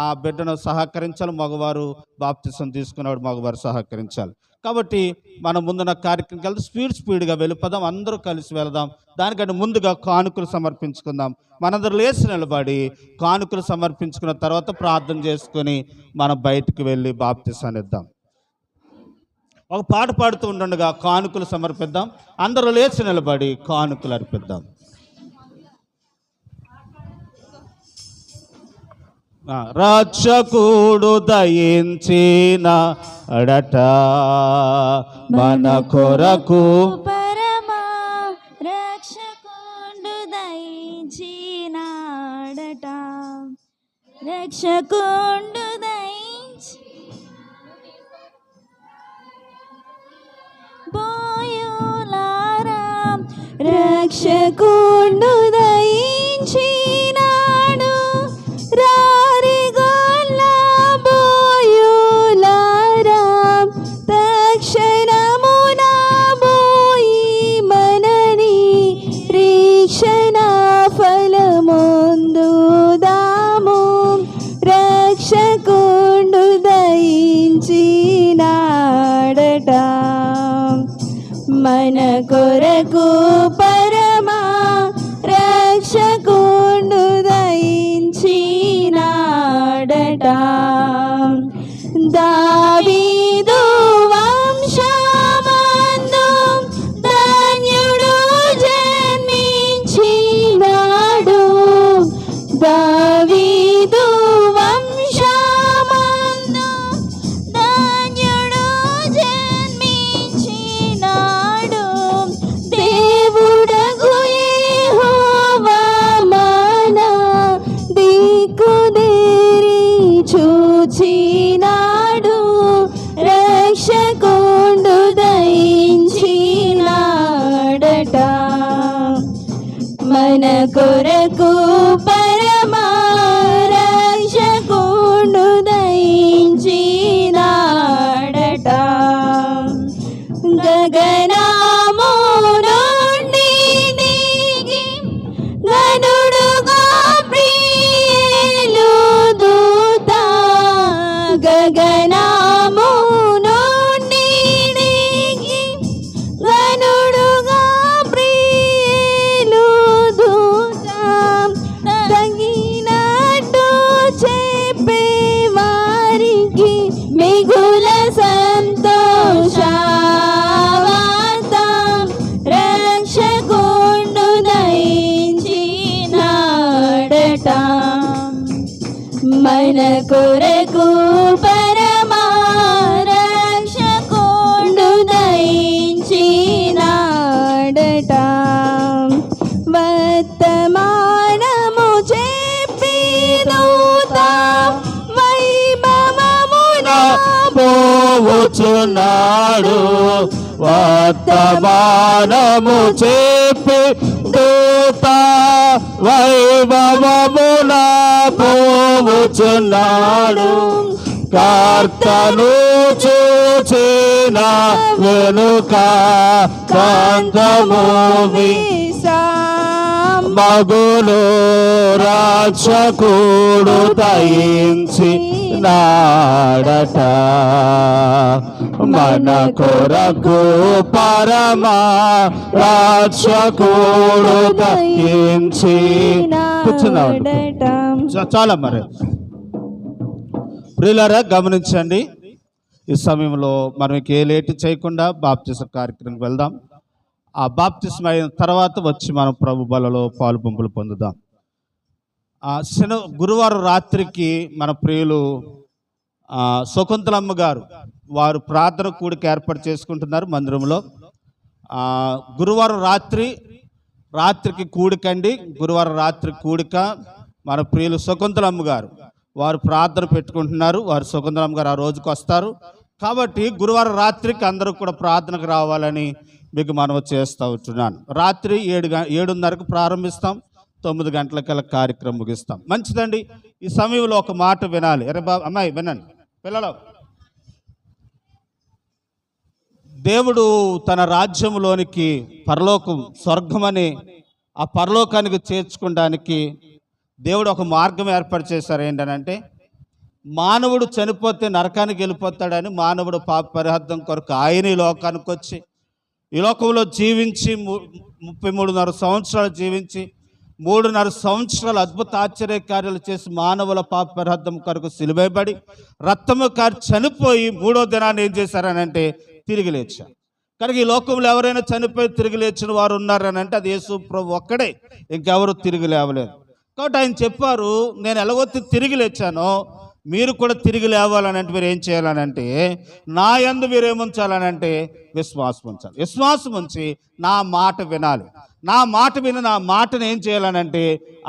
ఆ బిడ్డను సహకరించాలి, మగవారు బాప్తిసం తీసుకున్నప్పుడు మగవారు సహకరించాలి. కాబట్టి మనం ముందున్న కార్యక్రమం కలిసి స్పీడ్గా వెళ్ళిపోదాం, అందరూ కలిసి వెళదాం. దానికంటే ముందుగా కానుకలు సమర్పించుకుందాం. మనందరూ లేచి నిలబడి కానుకలు సమర్పించుకున్న తర్వాత ప్రార్థన చేసుకొని మనం బయటికి వెళ్ళి బాప్తిసాన్ని ఇద్దాం. ఒక పాట పాడుతూ ఉండగా కానుకలు సమర్పిద్దాం. అందరూ లేచి నిలబడి కానుకలు అర్పిద్దాం. రక్షకుడు దయించిన అడట మన కొరకు, పరమా రక్షకుడు దయించిన అడట, రక్షకుడు బోయులారా, రక్షకుడు దయించినాడు, రారిగొల్ల బోయులారా, తక్షణమున బోయి మనని రీక్షణ ఫలమొందుదాము, రక్షకుడు దయించినాడట మన కొరకు, పరమా రక్షకుడు దయించినాడట. దావీదు వంశమందు ధన్యుడు జన్మించినాడు, దావీదు వంశమందు ధన్యుడు జన్మించినాడు, దేవుడగు యెహోవా మన దిక్కుదేరి చూచినాడు, మన కొరకు పరమారక్షకుడు దయించినాడట. వర్తమానము చెప్పి దూత వైభవమున పోవచ్చున్నాడు, వర్తమానము చెప్పి దూత వైభవమున పోవచ్చున్నాడు. కర్తను చూచిన వెనుక కాంతము మగులు రక్షకుడు దయించి నాడట. మన కొరకు పరమా రక్షకుడు దయించి చాలా. మరి ప్రియులారా గమనించండి, ఈ సమయంలో మనం ఏ లేట్ చేయకుండా బాప్తిజం కార్యక్రమానికి వెళ్దాం. ఆ బాప్తిజం అయిన తర్వాత వచ్చి మనం ప్రభు బలలో పాలు పంపులు పొందుదాం. గురువారం రాత్రికి మన ప్రియులు శకుంతలమ్మ గారు వారు ప్రార్థన కూడిక ఏర్పాటు చేసుకుంటున్నారు మందిరంలో. గురువారం రాత్రికి కూడికండి. గురువారం రాత్రి కూడిక మన ప్రియులు శకుంతలమ్మ గారు వారు ప్రార్థన పెట్టుకుంటున్నారు. వారు శకుంతలమ్మ గారు ఆ రోజుకి వస్తారు. కాబట్టి గురువారం రాత్రికి అందరూ కూడా ప్రార్థనకు రావాలని మీకు మనవి చేస్తూ ఉంటున్నాను. రాత్రి 7:30కు ప్రారంభిస్తాం, 9 గంటలకల్లా కార్యక్రమం ముగిస్తాం. మంచిదండి. ఈ సమయంలో ఒక మాట వినాలి. అరే అమ్మాయి వినండి. పిల్లలు, దేవుడు తన రాజ్యంలోనికి పరలోకం స్వర్గమని ఆ పరలోకానికి చేర్చుకోవడానికి దేవుడు ఒక మార్గం ఏర్పాటు చేశారు. ఏంటనంటే మానవుడు చనిపోతే నరకానికి వెళ్ళిపోతాడని మానవుడు పాప పరిహార్థం కొరకు ఆయన ఈ లోకానికి వచ్చి ఈ లోకంలో జీవించి 33.5 సంవత్సరాలు జీవించి 3.5 సంవత్సరాలు అద్భుత ఆశ్చర్యకార్యాలు చేసి మానవుల పాప పరిహార్థం కొరకు సిలువేయబడి రక్తము కారి చనిపోయి 3వ దినాన్ని ఏం చేశారనంటే తిరిగి లేచారు. కనుక ఈ లోకంలో ఎవరైనా చనిపోయి తిరిగి లేచిన వారు ఉన్నారని అంటే అది యేసు ప్రభు ఒక్కడే, ఇంకెవరు తిరిగి లేవలేదు. కాబట్టి ఆయన చెప్పారు, నేను ఎలాగొత్తి తిరిగి లేచానో మీరు కూడా తిరిగి లేవాలని అంటే మీరు ఏం చేయాలనంటే నా యందు మీరు ఏముంచాలనంటే విశ్వాసం ఉంచాలి. విశ్వాసం ఉంచి నా మాట వినాలి. నా మాట విని నా మాటను ఏం చేయాలనంటే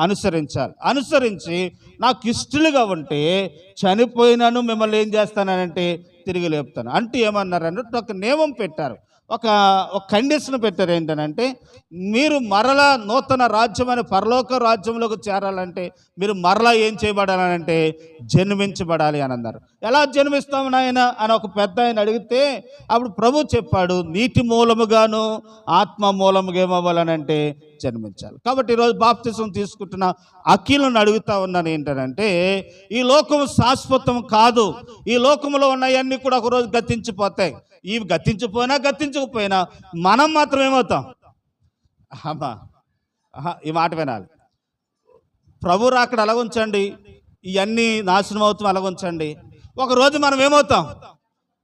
అనుసరించాలి. అనుసరించి నాకు ఇష్టలుగా ఉంటే చనిపోయినాను మిమ్మల్ని ఏం చేస్తానంటే తిరిగి లేపుతాను. అంటే ఏమన్నారంటే ఒక నియమం పెట్టారు, ఒక కండిషన్ పెట్టారు. ఏంటనంటే మీరు మరలా నూతన రాజ్యం అనే పరలోక రాజ్యంలోకి చేరాలంటే మీరు మరలా ఏం చేయబడాలంటే జన్మించబడాలి అని అన్నారు. ఎలా జన్మిస్తాము నాయన అని ఒక పెద్ద ఆయన అడిగితే అప్పుడు ప్రభు చెప్పాడు, నీటి మూలముగాను ఆత్మ మూలముగా ఏమవ్వాలనంటే జన్మించాలి. కాబట్టి ఈరోజు బాప్తిజం తీసుకుంటున్న అఖిలను అడుగుతా ఉన్నాను ఏంటనంటే ఈ లోకం శాశ్వతం కాదు. ఈ లోకంలో ఉన్నవన్నీ కూడా ఒకరోజు గతించిపోతాయి. ఇవి గతించకపోయినా మనం మాత్రం ఏమవుతాం? అమ్మా ఈ మాట వినాలి. ప్రభు రాకడ అలా ఉంచండి, ఇవన్నీ నాశనం అవుతాం అలా ఉంచండి. ఒకరోజు మనం ఏమవుతాం?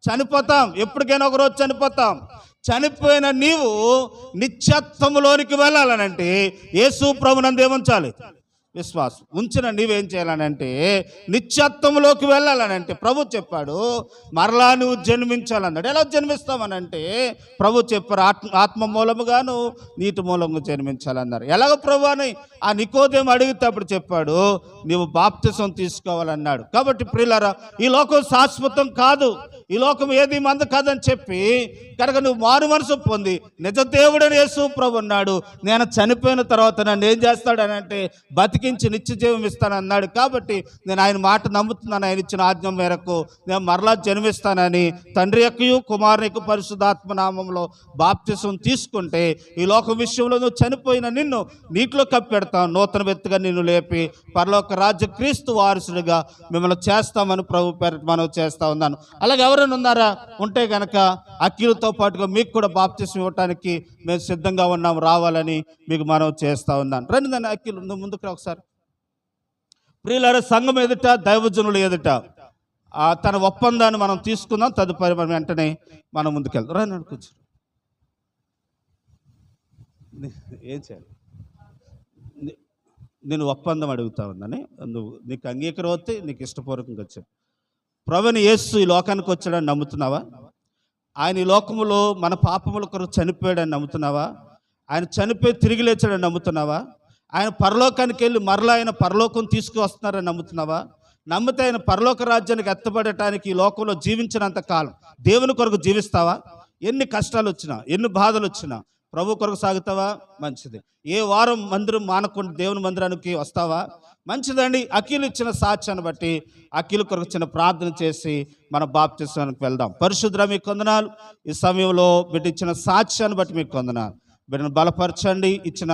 చనిపోతాం. ఎప్పటికైనా ఒకరోజు చనిపోతాం. చనిపోయిన నీవు నిత్యత్వములోనికి వెళ్ళాలనంటే యేసు ప్రభునందు ఏముంచాలి? విశ్వాసం ఉంచిన నీవేం చేయాలనంటే నిత్యత్వంలోకి వెళ్ళాలనంటే ప్రభు చెప్పాడు మరలా నువ్వు జన్మించాలన్నాడు. ఎలా జన్మిస్తామనంటే ప్రభు చెప్పారు, ఆత్మ మూలముగాను నీటి మూలముగా జన్మించాలన్నారు. ఎలాగ ప్రభు అని ఆ నికోదేము అడిగితే అప్పుడు చెప్పాడు, నీవు బాప్తిసం తీసుకోవాలన్నాడు. కాబట్టి ప్రియులారా, ఈ లోకం శాశ్వతం కాదు, ఈ లోకం ఏది మంద కాదని చెప్పి కనుక నువ్వు మారు మనసు పొంది నిజ దేవుడని యేసు ప్రభు అన్నాడు, నేను చనిపోయిన తర్వాత నన్ను ఏం చేస్తాడనంటే బతికించి నిత్య జీవం ఇస్తానన్నాడు. కాబట్టి నేను ఆయన మాట నమ్ముతున్నాను. ఆయన ఇచ్చిన ఆజ్ఞ మేరకు నేను మరలా జన్మిస్తానని తండ్రి యొక్కయు కుమారుని యొక్క పరిశుద్ధాత్మ నామంలో బాప్తిసం తీసుకుంటే ఈ లోక విషయంలో నువ్వు చనిపోయిన నిన్ను నీటిలో కప్పెడతాం, నూతన వ్యక్తిగా నిన్ను లేపి పరలోక రాజ్య క్రీస్తు వారసుడిగా మిమ్మల్ని చేస్తామని ప్రభు పేరిట మనం చేస్తా ఉన్నాను. అలాగే ఎవరైనా ఉన్నారా? ఉంటే కనుక అఖిలతో పాటుగా మీకు కూడా బాప్తిసం ఇవ్వటానికి మేము సిద్ధంగా ఉన్నాం, రావాలని మీకు మనం చేస్తూ ఉన్నాను. రండి దాన్ని అఖిలు నువ్వు ముందుకు ఒకసారి. ప్రియులారా, సంఘం ఎదుట దైవజనులు ఎదుట తన ఒప్పందాన్ని మనం తీసుకుందాం. తదుపరి మనం వెంటనే మనం ముందుకెళ్దాం. రండి కూర్చో. ఏం చేయాలి? నేను ఒప్పందం అడుగుతా ఉందని, నువ్వు నీకు అంగీకారం వస్తే నీకు ఇష్టపూర్వకంగా వచ్చావు. ప్రభుని యేసు ఈ లోకానికి వచ్చాడని నమ్ముతున్నావా? ఆయన ఈ లోకములో మన పాపముల కొరకు చనిపోయాడని నమ్ముతున్నావా? ఆయన చనిపోయి తిరిగి లేచాడని నమ్ముతున్నావా? ఆయన పరలోకానికి వెళ్ళి మరలా ఆయన పరలోకం తీసుకువస్తున్నారని నమ్ముతున్నావా? నమ్మితే ఆయన పరలోక రాజ్యానికి ఎత్తబడటానికి ఈ లోకంలో జీవించినంత కాలం దేవుని కొరకు జీవిస్తావా? ఎన్ని కష్టాలు వచ్చినా, ఎన్ని బాధలు వచ్చినా ప్రభు కొరకు సాగుతావా? మంచిది. ఏ వారం మందిరం మానకుండా దేవుని మందిరానికి వస్తావా? మంచిదండి. అఖిలు ఇచ్చిన సాక్ష్యాన్ని బట్టి అఖిలు కొరకు చిన్న ప్రార్థన చేసి మన బాప్తిస్మానికి వెళ్దాం. పరిశుద్ధుడా మీకు వందనాలు. ఈ సమయంలో బిడ్డ ఇచ్చిన సాక్ష్యాన్ని బట్టి మీకు వందనాలు. బిడ్డను బలపరచండి. ఇచ్చిన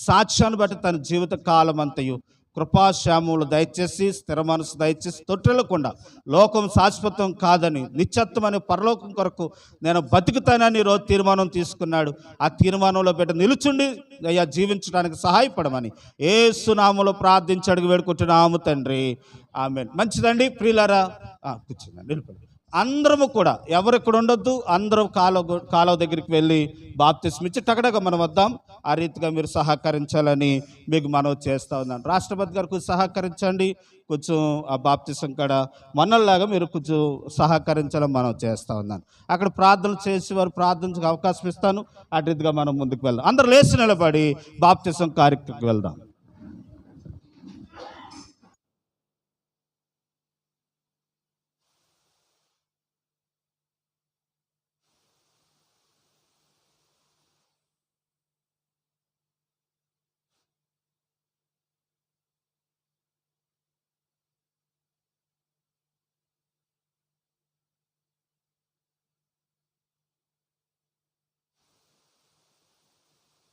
సాక్ష్యాన్ని బట్టి తన జీవిత కాలం అంతయు కృపాశ్యామములు దయచేసి, స్థిర మనసు దయచేసి, తొట్టిల్లకుండా లోకం శాశ్వతం కాదని, నిత్యత్వమనే పరలోకం కొరకు నేను బతుకుతానని ఈరోజు తీర్మానం తీసుకున్నాడు. ఆ తీర్మానంలో బిడ్డ నిలుచుండి అయ్యా జీవించడానికి సహాయపడమని యేసు నామములో ప్రార్థించి అడిగి వేడుకుంటున్నాము తండ్రి. ఆమేన్. మంచిదండి ప్రియులారా, కూర్చుందండి, నిలబడి అందరము కూడా ఎవరు ఇక్కడ ఉండొద్దు, అందరూ కాలువ దగ్గరికి వెళ్ళి బాప్తిస్మం ఇచ్చి టకటగా మనం వద్దాం. ఆ రీతిగా మీరు సహకరించాలని మీకు మనవి చేస్తూ ఉన్నాను. రాష్ట్రపతి గారు కొంచెం సహకరించండి. కొంచెం ఆ బాప్తిస్మం కాడ మొన్నలాగా మీరు కొంచెం సహకరించాలని మనం చేస్తూ ఉన్నాను. అక్కడ ప్రార్థనలు చేసి వారు ప్రార్థనకు అవకాశం ఇస్తాను. ఆ రీతిగా మనం ముందుకు వెళ్దాం. అందరూ లేచి నిలబడి బాప్తిస్మం కార్యక్రమం వెళ్దాం.